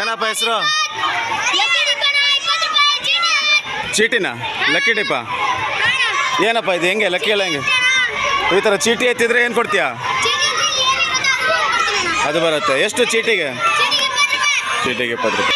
ಏನಪ್ಪ ಹೆಸರು? ಚೀಟಿನಾ? ಲಕ್ಕಿ ಡಿಪ್ಪ ಏನಪ್ಪ ಇದು? ಹೆಂಗೆ ಲಕ್ಕಿ ಎಲ್ಲ ಹೆಂಗೆ? ಈ ಥರ ಚೀಟಿ ಎತ್ತಿದ್ರೆ ಏನು ಕೊಡ್ತೀಯಾ? ಅದು ಬರುತ್ತೆ. ಎಷ್ಟು ಚೀಟಿಗೆ? ಚೀಟಿಗೆ 20 ರೂಪಾಯಿ.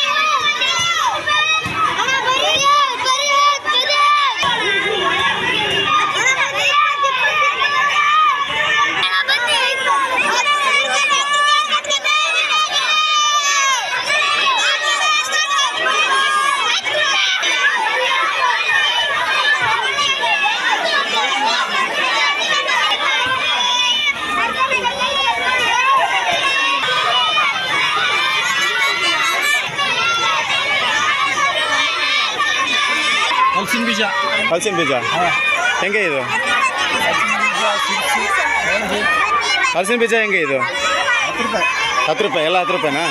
ಹಲಸಿನ ಬೀಜ ಹೆಂಗೆ ಇದು? ಹಲಸಿನ ಬೀಜ ಹೆಂಗೆ ಇದು? 10 ರೂಪಾಯಿ. ಎಲ್ಲ 10 ರೂಪಾಯಿನಾ?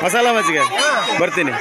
ಮಸಾಲ ಮಜ್ಜಿಗೆ ಬರ್ತೀನಿ.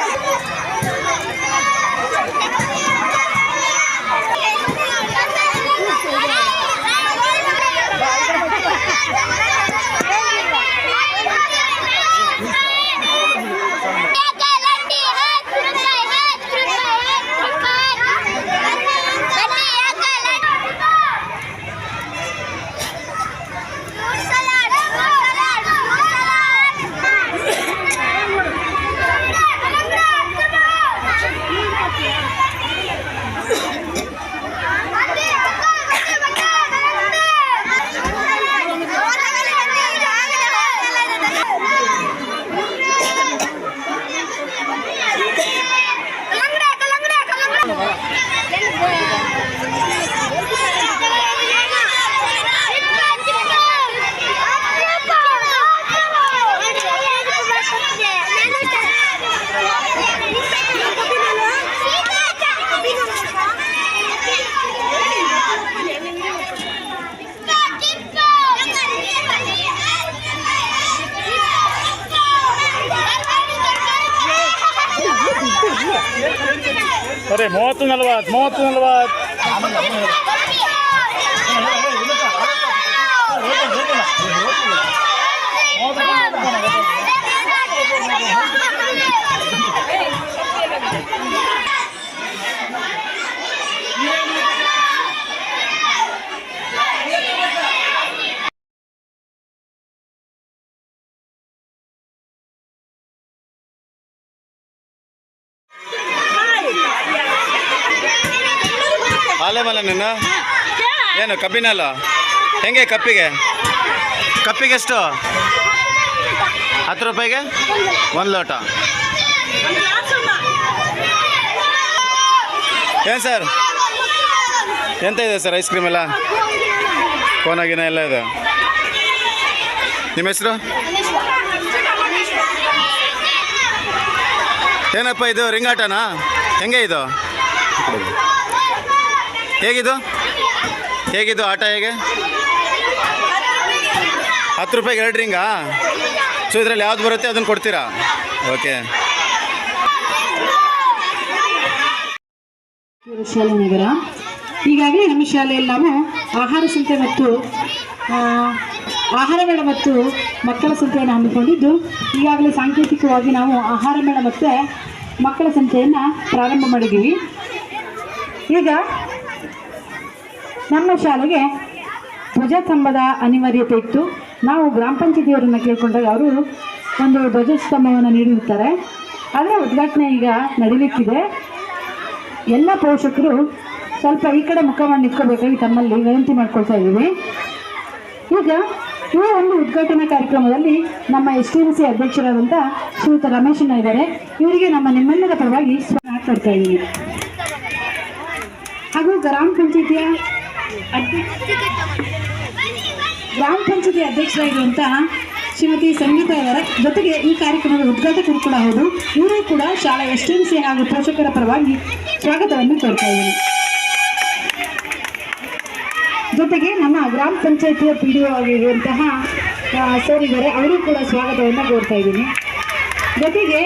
अरे 30-40 ಆಲೆ ಮಲ್ಲ ನಿನ್ನ ಏನು ಕಬ್ಬಿನಲ್ಲ ಹೆಂಗೆ? ಕಪ್ಪಿಗೆ ಎಷ್ಟು? 10 ರೂಪಾಯಿಗೆ 1 ಲೋಟ. ಏನು ಸರ್ ಎಂತ ಇದೆ ಸರ್? ಐಸ್ ಕ್ರೀಮ್ ಎಲ್ಲ ಕೋನಾಗಿನ ಎಲ್ಲ ಇದೆ. ನಿಮ್ಮ ಹೆಸರು ಏನಪ್ಪ? ಇದು ರಿಂಗಾಟನಾ? ಹೆಂಗೆ ಇದು? ಹೇಗಿದು ಆಟ? ಹೇಗೆ 10 ರೂಪಾಯಿಗೆ 2 ರಿಂಗಾ? ಸೊ ಇದರಲ್ಲಿ ಯಾವ್ದು ಬರುತ್ತೆ ಅದನ್ನು ಕೊಡ್ತೀರಾ? ಓಕೆ. ಶಾಲೆ ನಗರ. ಈಗಾಗಲೇ ನಮ್ಮ ಶಾಲೆಯಲ್ಲಿ ನಾವು ಆಹಾರ ಸಂತೆ ಮತ್ತು ಆಹಾರ ಮೇಳ ಮತ್ತು ಮಕ್ಕಳ ಸಂತೆಯನ್ನು ಹಮ್ಮಿಕೊಂಡಿದ್ದು, ಈಗಾಗಲೇ ಸಾಂಕೇತಿಕವಾಗಿ ನಾವು ಆಹಾರ ಮೇಳ ಮತ್ತು ಮಕ್ಕಳ ಸಂತೆಯನ್ನು ಪ್ರಾರಂಭ ಮಾಡಿದ್ದೀವಿ. ಈಗ ನಮ್ಮ ಶಾಲೆಗೆ ಧ್ವಜಸ್ತಂಭದ ಅನಿವಾರ್ಯತೆ ಇತ್ತು. ನಾವು ಗ್ರಾಮ ಪಂಚಾಯತಿಯವರನ್ನು ಕೇಳಿಕೊಂಡಾಗ ಅವರು ಒಂದು ಧ್ವಜಸ್ತಂಭವನ್ನು ನೀಡಿರುತ್ತಾರೆ. ಅದರ ಉದ್ಘಾಟನೆ ಈಗ ನಡೀಲಿಕ್ಕಿದೆ. ಎಲ್ಲ ಪೋಷಕರು ಸ್ವಲ್ಪ ಈ ಕಡೆ ಮುಖವನ್ನು ನಿಂತ್ಕೋಬೇಕಾಗಿ ತಮ್ಮಲ್ಲಿ ವಿನಂತಿ ಮಾಡ್ಕೊಳ್ತಾ ಇದ್ದೀವಿ. ಈಗ ಈ ಒಂದು ಉದ್ಘಾಟನಾ ಕಾರ್ಯಕ್ರಮದಲ್ಲಿ ನಮ್ಮ STMC ಅಧ್ಯಕ್ಷರಾದಂಥ ಶ್ರೀಯುತ ರಮೇಶಣ್ಣ ಇದ್ದಾರೆ. ಇವರಿಗೆ ನಿಮ್ಮೆಲ್ಲರ ಪರವಾಗಿ ಮಾತಾಡ್ತಾ ಇದ್ದೀವಿ. ಹಾಗೂ ಗ್ರಾಮ ಪಂಚಾಯತಿಯ ಗ್ರಾಮ ಪಂಚಾಯತಿ ಅಧ್ಯಕ್ಷರಾಗಿರುವಂತಹ ಶ್ರೀಮತಿ ಸಂಗೀತಾ ಅವರ ಜೊತೆಗೆ ಈ ಕಾರ್ಯಕ್ರಮದ ಉದ್ಘಾಟಕರು ಕೂಡ ಹೌದು. ಇವರು ಕೂಡ ಶಾಲಾ STMC ಹಾಗೂ ಪೋಷಕರ ಪರವಾಗಿ ಸ್ವಾಗತವನ್ನು ಕೋರ್ತಾ ಇದ್ದೀನಿ. ಜೊತೆಗೆ ನಮ್ಮ ಗ್ರಾಮ ಪಂಚಾಯತಿಯ PDO ಆಗಿರುವಂತಹ ಸರ್ ಇದ್ದಾರೆ, ಅವರು ಕೂಡ ಸ್ವಾಗತವನ್ನು ಕೋರ್ತಾ ಇದ್ದೀನಿ. ಜೊತೆಗೆ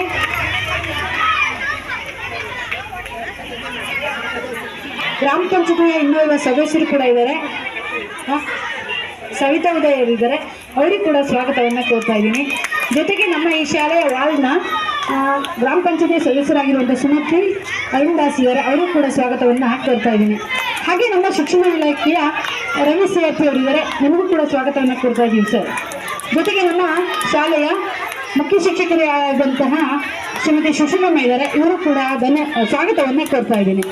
ಗ್ರಾಮ ಪಂಚಾಯತಿಯ ಇನ್ನೋರ್ವ ಸದಸ್ಯರು ಕೂಡ ಇದ್ದಾರೆ, ಸವಿತಾ ಉದಯ್ ಅವರಿದ್ದಾರೆ, ಅವರಿಗೆ ಕೂಡ ಸ್ವಾಗತವನ್ನು ಕೋರ್ತಾ ಇದ್ದೀನಿ. ಜೊತೆಗೆ ನಮ್ಮ ಈ ಶಾಲೆಯ ವಾರ್ಡ್ನ ಗ್ರಾಮ ಪಂಚಾಯತಿ ಸದಸ್ಯರಾಗಿರುವಂಥ ಸುಮತಿ ಅರುಣದಾಸ್ ಇದ್ದಾರೆ, ಅವರು ಕೂಡ ಸ್ವಾಗತವನ್ನು ಕೋರ್ತಾ ಇದ್ದೀನಿ. ಹಾಗೆ ನಮ್ಮ ಶಿಕ್ಷಣ ಇಲಾಖೆಯ ರವಿ CRP ಅವರಿದ್ದಾರೆ, ನಿಮಗೂ ಕೂಡ ಸ್ವಾಗತವನ್ನು ಕೋರ್ತಾ ಇದ್ದೀವಿ ಸರ್. ಜೊತೆಗೆ ನಮ್ಮ ಶಾಲೆಯ ಮುಖ್ಯ ಶಿಕ್ಷಕರಾದಂತಹ ಶ್ರೀಮತಿ ಸುಶೀಲಮ್ಮ ಇದ್ದಾರೆ, ಇವರು ಕೂಡ ಸ್ವಾಗತವನ್ನು ಕೋರ್ತಾ ಇದ್ದೀನಿ.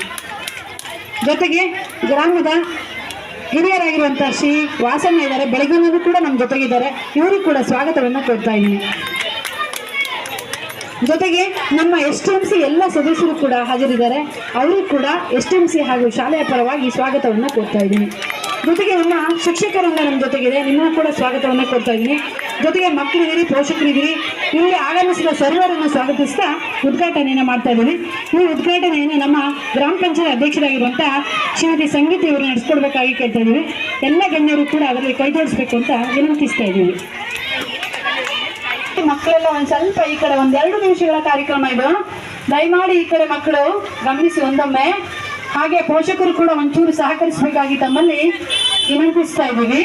ಜೊತೆಗೆ ಗ್ರಾಮದ ಹಿರಿಯರಾಗಿರುವಂಥ ಶ್ರೀ ವಾಸಣ್ಣ ಇದ್ದಾರೆ, ಬೆಳಗಿನವರು ಕೂಡ ನಮ್ಮ ಜೊತೆಗಿದ್ದಾರೆ, ಇವರು ಕೂಡ ಸ್ವಾಗತವನ್ನು ಕೋರ್ತಾ ಇದ್ದೀನಿ. ಜೊತೆಗೆ ನಮ್ಮ STMC ಎಲ್ಲ ಸದಸ್ಯರು ಕೂಡ ಹಾಜರಿದ್ದಾರೆ, ಅವರು ಕೂಡ STMC ಹಾಗೂ ಶಾಲೆಯ ಪರವಾಗಿ ಸ್ವಾಗತವನ್ನು ಕೋರ್ತಾ ಇದ್ದೀನಿ. ಜೊತೆಗೆ ನಮ್ಮ ಶಿಕ್ಷಕರಿಂದ ನಮ್ಮ ಜೊತೆಗಿದೆ, ನಿಮಗೂ ಕೂಡ ಸ್ವಾಗತವನ್ನು ಕೊಡ್ತಾ ಇದ್ದೀನಿ. ಜೊತೆಗೆ ಮಕ್ಕಳಿದ್ದೀರಿ, ಪೋಷಕರಿದ್ದೀರಿ, ಇಲ್ಲಿ ಆಗಮಿಸಿದ ಸರ್ವರನ್ನು ಸ್ವಾಗತಿಸ್ತಾ ಉದ್ಘಾಟನೆಯನ್ನು ಮಾಡ್ತಾ ಇದ್ದೀವಿ. ಈ ಉದ್ಘಾಟನೆಯನ್ನು ನಮ್ಮ ಗ್ರಾಮ ಪಂಚಾಯತ್ ಅಧ್ಯಕ್ಷರಾಗಿರುವಂತಹ ಶ್ರೀಮತಿ ಸಂಗೀತ ಅವರು ನಡೆಸ್ಕೊಡ್ಬೇಕಾಗಿ ಕೇಳ್ತಾ ಇದ್ದೀವಿ. ಎಲ್ಲ ಗಣ್ಯರು ಕೂಡ ಅದರಲ್ಲಿ ಕೈ ಜೋಡಿಸ್ಬೇಕು ಅಂತ ವಿನಂತಿಸ್ತಾ ಇದ್ದೀವಿ. ಮಕ್ಕಳೆಲ್ಲ ಒಂದು ಸ್ವಲ್ಪ ಈ ಕಡೆ 1-2 ನಿಮಿಷಗಳ ಕಾರ್ಯಕ್ರಮ ಇದು, ದಯಮಾಡಿ ಈ ಕಡೆ ಮಕ್ಕಳು ಗಮನಿಸಿ ಒಂದೊಮ್ಮೆ. ಹಾಗೆ ಪೋಷಕರು ಕೂಡ ಒಂಚೂರು ಸಹಕರಿಸಬೇಕಾಗಿ ತಮ್ಮಲ್ಲಿ ವಿನಂತಿಸ್ತಾ ಇದ್ದೀವಿ.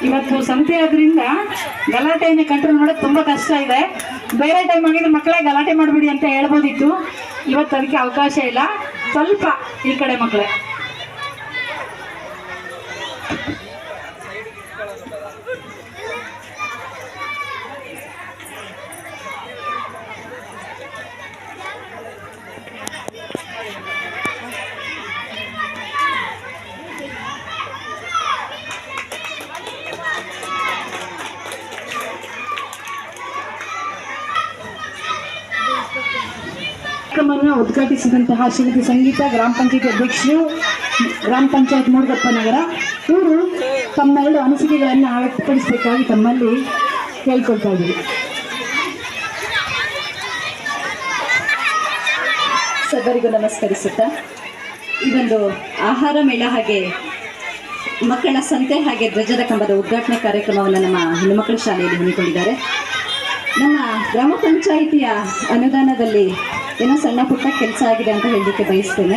ಇವತ್ತು ಸಂತೆ ಆದ್ರಿಂದ ಗಲಾಟೆಯನ್ನು ಕಂಟ್ರೋಲ್ ಮಾಡೋದು ತುಂಬ ಕಷ್ಟ ಇದೆ. ಬೇರೆ ಟೈಮ್ ಆಗಿದ್ರೆ ಮಕ್ಕಳೇ ಗಲಾಟೆ ಮಾಡಬೇಡಿ ಅಂತ ಹೇಳ್ಬೋದಿತ್ತು, ಇವತ್ತು ಅದಕ್ಕೆ ಅವಕಾಶ ಇಲ್ಲ. ಸ್ವಲ್ಪ ಈ ಕಡೆ ಮಕ್ಕಳೇ ಕಾರ್ಯಕ್ರಮವನ್ನು ಉದ್ಘಾಟಿಸಿದಂತಹ ಶ್ರೀಮತಿ ಸಂಗೀತ, ಗ್ರಾಮ ಪಂಚಾಯತ್ ಅಧ್ಯಕ್ಷರು, ಗ್ರಾಮ ಪಂಚಾಯತ್ ಮೂಡಗಪ್ಪ ನಗರ, ಇವರು ತಮ್ಮೆರಡು ಅನಿಸಿಕೆಗಳನ್ನು ವ್ಯಕ್ತಪಡಿಸಬೇಕಾಗಿ ತಮ್ಮಲ್ಲಿ ಕೇಳ್ಕೊಳ್ತಾ ಇದ್ದೀವಿ. ಸರ್ವರಿಗೂ ನಮಸ್ಕರಿಸುತ್ತಾ, ಇದೊಂದು ಆಹಾರ ಮೇಳ ಹಾಗೆ ಮಕ್ಕಳ ಸಂತೆ ಹಾಗೆ ಧ್ವಜದ ಕಂಬದ ಉದ್ಘಾಟನಾ ಕಾರ್ಯಕ್ರಮವನ್ನು ನಮ್ಮ ಹೆಣ್ಣುಮಕ್ಕಳ ಶಾಲೆಯಲ್ಲಿ ಹಮ್ಮಿಕೊಂಡಿದ್ದಾರೆ. ನಮ್ಮ ಗ್ರಾಮ ಪಂಚಾಯಿತಿಯ ಅನುದಾನದಲ್ಲಿ ಏನೋ ಸಣ್ಣ ಪುಟ್ಟ ಕೆಲಸ ಆಗಿದೆ ಅಂತ ಹೇಳಲಿಕ್ಕೆ ಬಯಸ್ತೇನೆ.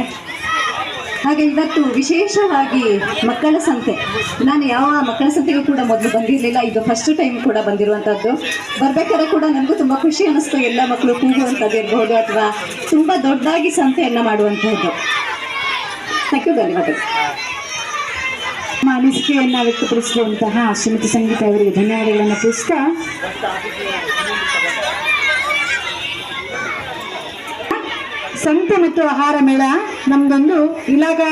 ಹಾಗೆ ಇವತ್ತು ವಿಶೇಷವಾಗಿ ಮಕ್ಕಳ ಸಂತೆ, ನಾನು ಯಾವ ಮಕ್ಕಳ ಸಂತೆಗೂ ಕೂಡ ಮೊದಲು ಬಂದಿರಲಿಲ್ಲ, ಇದು ಫಸ್ಟ್ ಟೈಮ್ ಕೂಡ ಬಂದಿರುವಂಥದ್ದು. ಬರಬೇಕಾದ್ರೆ ಕೂಡ ನನಗೂ ತುಂಬ ಖುಷಿ ಅನ್ನಿಸ್ತು, ಎಲ್ಲ ಮಕ್ಕಳು ಕೂಗುವಂಥದ್ದು ಇರಬಹುದು ಅಥವಾ ತುಂಬ ದೊಡ್ಡದಾಗಿ ಸಂತೆಯನ್ನು ಮಾಡುವಂಥದ್ದು. ಥ್ಯಾಂಕ್ ಯು, ಧನ್ಯವಾದಗಳು. ನಮ್ಮ ಅನಿಸಿಕೆಯನ್ನು ವ್ಯಕ್ತಪಡಿಸಿರುವಂತಹ ಶ್ರೀಮತಿ ಸಂಗೀತ ಅವರಿಗೆ ಧನ್ಯವಾದಗಳನ್ನು ತಿಳಿಸ್ತಾ, ಸಂತೆ ಮತ್ತು ಆಹಾರ ಮೇಳ ನಮ್ಮದೊಂದು ಇಲಾಖಾ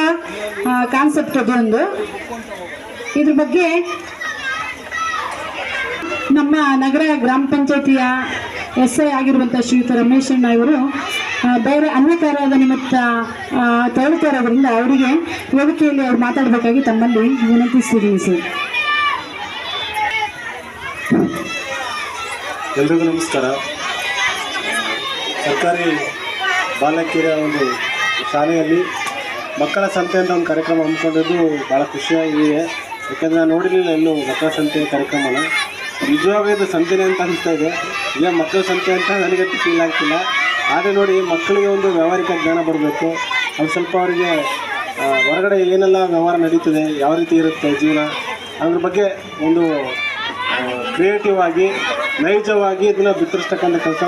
ಕಾನ್ಸೆಪ್ಟ್ ಅದೊಂದು. ಇದ್ರ ಬಗ್ಗೆ ನಮ್ಮ ನಗರ ಗ್ರಾಮ ಪಂಚಾಯತಿಯ SI ಆಗಿರುವಂಥ ಶ್ರೀಯುತ ರಮೇಶ್ ಅಣ್ಣ ಇವರು ಬೇರೆ ಅನ್ಯ ಕಾರ್ಯದ ನಿಮಿತ್ತ ತೆರಳುತ್ತಾ ಇರೋದ್ರಿಂದ ಅವರಿಗೆ ವೇದಿಕೆಯಲ್ಲಿ ಅವ್ರು ಮಾತಾಡಬೇಕಾಗಿ ತಮ್ಮಲ್ಲಿ ವಿನಂತಿಸ್ತಿದ್ದೀನಿ ಸರ್. ಎಲ್ರಿಗೂ ನಮಸ್ಕಾರ. ಸರ್ಕಾರಿ ಬಾಲಕಿಯರ ಒಂದು ಶಾಲೆಯಲ್ಲಿ ಮಕ್ಕಳ ಸಂತೆ ಅಂತ ಒಂದು ಕಾರ್ಯಕ್ರಮ ಹಮ್ಮಿಕೊಂಡಿದ್ದು ಭಾಳ ಖುಷಿಯಾಗಿದೆ. ಯಾಕೆಂದರೆ ನಾನು ನೋಡಿರಲಿಲ್ಲ ಎಲ್ಲೂ ಮಕ್ಕಳ ಸಂತೆ ಕಾರ್ಯಕ್ರಮನ. ನಿಜವಾಗೂ ಇದು ಸಂತೆನೇ ಅಂತ ಅನಿಸ್ತಾ ಇದೆ. ಈಗ ಮಕ್ಕಳ ಸಂತೆ ಅಂತ ನನಗೆ ಫೀಲ್ ಆಗ್ತಿಲ್ಲ. ಆದರೆ ನೋಡಿ, ಮಕ್ಕಳಿಗೆ ಒಂದು ವ್ಯಾವಹಾರಿಕ ಜ್ಞಾನ ಬರಬೇಕು. ಅದು ಸ್ವಲ್ಪ ಅವರಿಗೆ ಹೊರಗಡೆ ಏನೆಲ್ಲ ವ್ಯವಹಾರ ನಡೀತದೆ, ಯಾವ ರೀತಿ ಇರುತ್ತೆ ಜೀವನ, ಅದ್ರ ಬಗ್ಗೆ ಒಂದು ಕ್ರಿಯೇಟಿವ್ ಆಗಿ ನೈಜವಾಗಿ ಇದನ್ನು ಬಿತ್ತರಿಸ್ತಕ್ಕಂಥ ಕೆಲಸ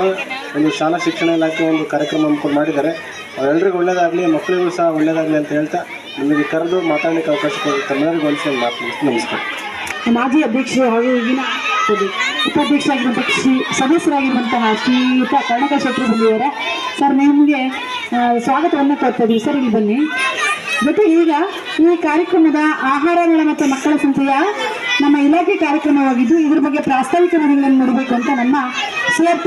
ಒಂದು ಶಾಲಾ ಶಿಕ್ಷಣ ಇಲಾಖೆ ಒಂದು ಕಾರ್ಯಕ್ರಮ ಹಮ್ಮಿಕೊಂಡು ಮಾಡಿದ್ದಾರೆ. ಅವರೆಲ್ಲರಿಗೂ ಒಳ್ಳೆಯದಾಗಲಿ, ಮಕ್ಕಳಿಗೂ ಸಹ ಒಳ್ಳೆಯದಾಗಲಿ ಅಂತ ಹೇಳ್ತಾ ನಿಮಗೆ ಕರೆದು ಮಾತಾಡಲಿಕ್ಕೆ ಅವಕಾಶ ಕೊಡುತ್ತೆ. ತಮ್ಮೆಲ್ಲರಿಗೂ ಒಂದು ಮಾತು ನಮಸ್ಕಾರ. ಮಾಜಿ ಅಧ್ಯಕ್ಷರು ಹಾಗೂ ಈಗಿನ ಉಪಾಧ್ಯಕ್ಷರಾಗಿರುವಂಥ ಸದಸ್ಯರಾಗಿರುವಂತಹ ಶ್ರೀಯುತ ಕರ್ಣಕ ಶೆಟ್ಟರು ಬಂದಿದ್ದಾರೆ. ಸರ್, ನಿಮಗೆ ಸ್ವಾಗತವನ್ನು ಕೋರ್ತಾ ಇದ್ದೀವಿ. ಸರ್, ಇಲ್ಲಿ ಬನ್ನಿ. ಜೊತೆಗೆ ಈಗ ಈ ಕಾರ್ಯಕ್ರಮದ ಆಹಾರ ಮೇಳ ಮತ್ತು ಮಕ್ಕಳ ಸಂತೆಯ ನಮ್ಮ ಇಲಾಖೆ ಕಾರ್ಯಕ್ರಮವಾಗಿದ್ದು ಇದ್ರ ಬಗ್ಗೆ ಪ್ರಾಸ್ತಾವಿಕ ನುಡಿಗಳನ್ನು ನೋಡಬೇಕು ಅಂತ ನಮ್ಮ CRP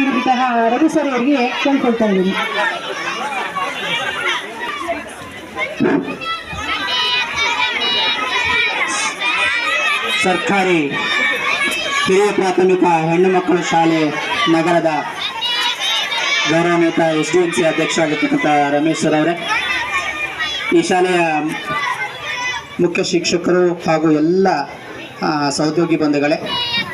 ಇರುವಂತಹ ರವಿ ಸರ್ ಅವರಿಗೆ ಕೇಳ್ಕೊಳ್ತಾ ಇದ್ದೀನಿ. ಸರ್ಕಾರಿ ಹಿರಿಯ ಪ್ರಾಥಮಿಕ ಹೆಣ್ಣು ಮಕ್ಕಳ ಶಾಲೆ ನಗರದ ಗೌರವಾನ್ವಿತ SDMC ಅಧ್ಯಕ್ಷರಾಗಿರ್ತಕ್ಕಂಥ ರಮೇಶ್ ಸರ್ ಅವರೇ, ಈ ಶಾಲೆಯ ಮುಖ್ಯ ಶಿಕ್ಷಕರು ಹಾಗೂ ಎಲ್ಲ ಸಹೋದ್ಯೋಗಿ ಬಂಧುಗಳೇ,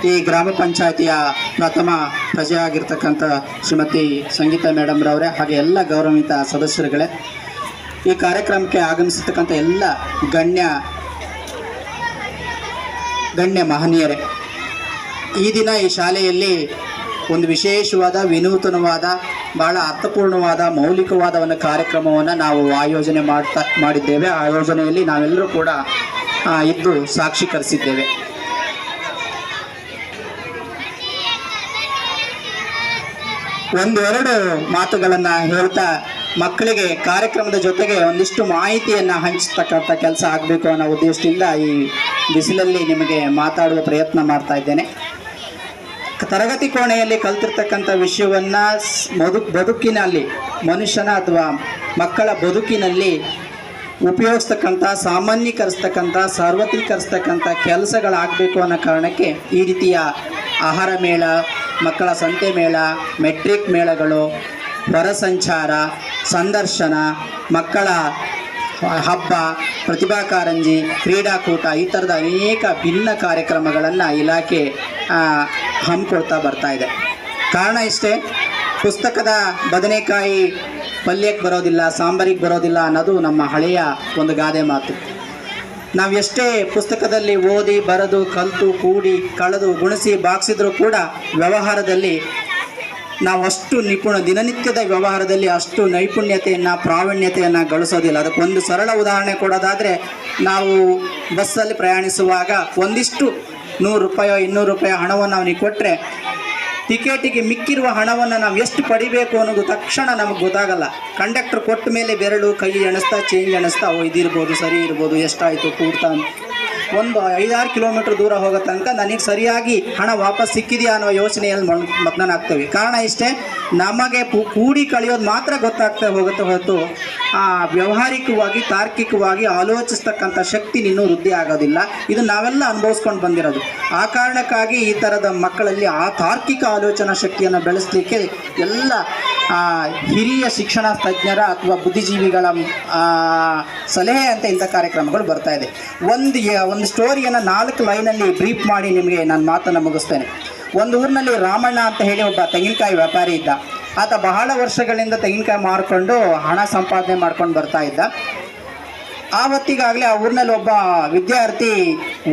ಈ ಗ್ರಾಮ ಪಂಚಾಯಿತಿಯ ಪ್ರಥಮ ಪ್ರಜೆಯಾಗಿರ್ತಕ್ಕಂಥ ಶ್ರೀಮತಿ ಸಂಗೀತಾ ಮೇಡಮ್ ರವರೇ, ಹಾಗೆ ಎಲ್ಲ ಗೌರವಾನ್ವಿತ ಸದಸ್ಯರುಗಳೇ, ಈ ಕಾರ್ಯಕ್ರಮಕ್ಕೆ ಆಗಮಿಸಿರ್ತಕ್ಕಂಥ ಎಲ್ಲ ಗಣ್ಯ ಮಹನೀಯರೇ, ಈ ದಿನ ಈ ಶಾಲೆಯಲ್ಲಿ ಒಂದು ವಿಶೇಷವಾದ ವಿನೂತನವಾದ ಭಾಳ ಅರ್ಥಪೂರ್ಣವಾದ ಮೌಲಿಕವಾದ ಒಂದು ಕಾರ್ಯಕ್ರಮವನ್ನು ನಾವು ಆಯೋಜನೆ ಮಾಡಿದ್ದೇವೆ. ಆ ಆಯೋಜನೆಯಲ್ಲಿ ನಾವೆಲ್ಲರೂ ಕೂಡ ಇದ್ದು ಸಾಕ್ಷೀಕರಿಸಿದ್ದೇವೆ. ಒಂದೆರಡು ಮಾತುಗಳನ್ನು ಹೇಳ್ತಾ ಮಕ್ಕಳಿಗೆ ಕಾರ್ಯಕ್ರಮದ ಜೊತೆಗೆ ಒಂದಿಷ್ಟು ಮಾಹಿತಿಯನ್ನು ಹಂಚತಕ್ಕಂಥ ಕೆಲಸ ಆಗಬೇಕು ಅನ್ನೋ ಉದ್ದೇಶದಿಂದ ಈ ಬಿಸಿಲಲ್ಲಿ ನಿಮಗೆ ಮಾತಾಡುವ ಪ್ರಯತ್ನ ಮಾಡ್ತಾ ಇದ್ದೇನೆ. ತರಗತಿ ಕೋಣೆಯಲ್ಲಿ ಕಲ್ತಿರ್ತಕ್ಕಂಥ ವಿಷಯವನ್ನು ಬದುಕಿನಲ್ಲಿ ಮನುಷ್ಯನ ಅಥವಾ ಮಕ್ಕಳ ಬದುಕಿನಲ್ಲಿ ಉಪಯೋಗಿಸ್ತಕ್ಕಂಥ, ಸಾಮಾನ್ಯೀಕರಿಸ್ತಕ್ಕಂಥ, ಸಾರ್ವತ್ರೀಕರಿಸ್ತಕ್ಕಂಥ ಕೆಲಸಗಳಾಗಬೇಕು ಅನ್ನೋ ಕಾರಣಕ್ಕೆ ಈ ರೀತಿಯ ಆಹಾರ ಮೇಳ, ಮಕ್ಕಳ ಸಂತೆ ಮೇಳ, ಮೆಟ್ರಿಕ್ ಮೇಳಗಳು, ಹೊರ ಸಂಚಾರ, ಸಂದರ್ಶನ, ಮಕ್ಕಳ ಹಬ್ಬ, ಪ್ರತಿಭಾ ಕಾರಂಜಿ, ಕ್ರೀಡಾಕೂಟ ಈ ಥರದ ಅನೇಕ ಭಿನ್ನ ಕಾರ್ಯಕ್ರಮಗಳನ್ನು ಇಲಾಖೆ ಹಮ್ಮಿಕೊಳ್ತಾ ಬರ್ತಾ ಇದೆ. ಕಾರಣ ಇಷ್ಟೇ, ಪುಸ್ತಕದ ಬದನೆಕಾಯಿ ಪಲ್ಯಕ್ಕೆ ಬರೋದಿಲ್ಲ, ಸಾಂಬಾರಿಗೆ ಬರೋದಿಲ್ಲ ಅನ್ನೋದು ನಮ್ಮ ಹಳೆಯ ಒಂದು ಗಾದೆ ಮಾತು. ನಾವು ಎಷ್ಟೇ ಪುಸ್ತಕದಲ್ಲಿ ಓದಿ ಬರೆದು ಕಲಿತು ಕೂಡಿ ಕಳೆದು ಗುಣಿಸಿ ಬಾಗಿಸಿದ್ರೂ ಕೂಡ ವ್ಯವಹಾರದಲ್ಲಿ ನಾವು ಅಷ್ಟು ದಿನನಿತ್ಯದ ವ್ಯವಹಾರದಲ್ಲಿ ಅಷ್ಟು ನೈಪುಣ್ಯತೆಯನ್ನು, ಪ್ರಾವೀಣ್ಯತೆಯನ್ನು ಗಳಿಸೋದಿಲ್ಲ. ಅದಕ್ಕೊಂದು ಸರಳ ಉದಾಹರಣೆ ಕೊಡೋದಾದರೆ, ನಾವು ಬಸ್ಸಲ್ಲಿ ಪ್ರಯಾಣಿಸುವಾಗ ಒಂದಿಷ್ಟು 100 ರೂಪಾಯೋ 200 ರೂಪಾಯಿ ಹಣವನ್ನು ಅವನಿಗೆ ಕೊಟ್ಟರೆ ಟಿಕೆಟಿಗೆ ಮಿಕ್ಕಿರುವ ಹಣವನ್ನು ನಾವು ಎಷ್ಟು ಪಡಿಬೇಕು ಅನ್ನೋದು ತಕ್ಷಣ ನಮಗೆ ಗೊತ್ತಾಗಲ್ಲ. ಕಂಡಕ್ಟರ್ ಕೊಟ್ಟ ಮೇಲೆ ಬೆರಳು ಕೈ ಎಣಿಸ್ತಾ, ಚೇಂಜ್ ಎಣಿಸ್ತಾ, ಇದಿರ್ಬೋದು, ಸರಿ ಇರ್ಬೋದು, ಎಷ್ಟಾಯಿತು ಕೂಡ್ತಾ, ಒಂದು 5-6 ಕಿಲೋಮೀಟ್ರ್ ದೂರ ಹೋಗೋ ತನಕ ನನಗೆ ಸರಿಯಾಗಿ ಹಣ ವಾಪಸ್ ಸಿಕ್ಕಿದೆಯಾ ಅನ್ನೋ ಯೋಚನೆಯಲ್ಲಿ ಮಗ್ನನಾಗ್ತೇವೆ. ಕಾರಣ ಇಷ್ಟೇ, ನಮಗೆ ಕೂಡಿ ಕಳೆಯೋದು ಮಾತ್ರ ಗೊತ್ತಾಗ್ತಾ ಹೋಗುತ್ತೆ ಹೊರತು ವ್ಯಾವಹಾರಿಕವಾಗಿ ತಾರ್ಕಿಕವಾಗಿ ಆಲೋಚಿಸ್ತಕ್ಕಂಥ ಶಕ್ತಿ ಇನ್ನೂ ವೃದ್ಧಿ ಆಗೋದಿಲ್ಲ. ಇದು ನಾವೆಲ್ಲ ಅನುಭವಿಸ್ಕೊಂಡು ಬಂದಿರೋದು. ಆ ಕಾರಣಕ್ಕಾಗಿ ಈ ಥರದ ಮಕ್ಕಳಲ್ಲಿ ಆ ತಾರ್ಕಿಕ ಆಲೋಚನಾ ಶಕ್ತಿಯನ್ನು ಬೆಳೆಸಲಿಕ್ಕೆ ಎಲ್ಲ ಹಿರಿಯ ಶಿಕ್ಷಣ ತಜ್ಞರ ಅಥವಾ ಬುದ್ಧಿಜೀವಿಗಳ ಸಲಹೆ ಅಂತ ಇಂಥ ಕಾರ್ಯಕ್ರಮಗಳು ಬರ್ತಾ ಇದೆ. ಒಂದು ಸ್ಟೋರಿಯನ್ನು 4 ಲೈನಲ್ಲಿ ಬ್ರೀಫ್ ಮಾಡಿ ನಿಮಗೆ ನಾನು ಮಾತನ್ನು ಮುಗಿಸ್ತೇನೆ. ಒಂದು ಊರಿನಲ್ಲಿ ರಾಮಣ್ಣ ಅಂತ ಹೇಳಿ ಒಬ್ಬ ತೆಂಗಿನಕಾಯಿ ವ್ಯಾಪಾರಿ ಇದ್ದ. ಆತ ಬಹಳ ವರ್ಷಗಳಿಂದ ತೆಂಗಿನಕಾಯಿ ಮಾರ್ಕೊಂಡು ಹಣ ಸಂಪಾದನೆ ಮಾಡ್ಕೊಂಡು ಬರ್ತಾ ಇದ್ದ. ಆ ಹೊತ್ತಿಗಾಗಲೇ ಆ ಊರಿನಲ್ಲಿ ಒಬ್ಬ ವಿದ್ಯಾರ್ಥಿ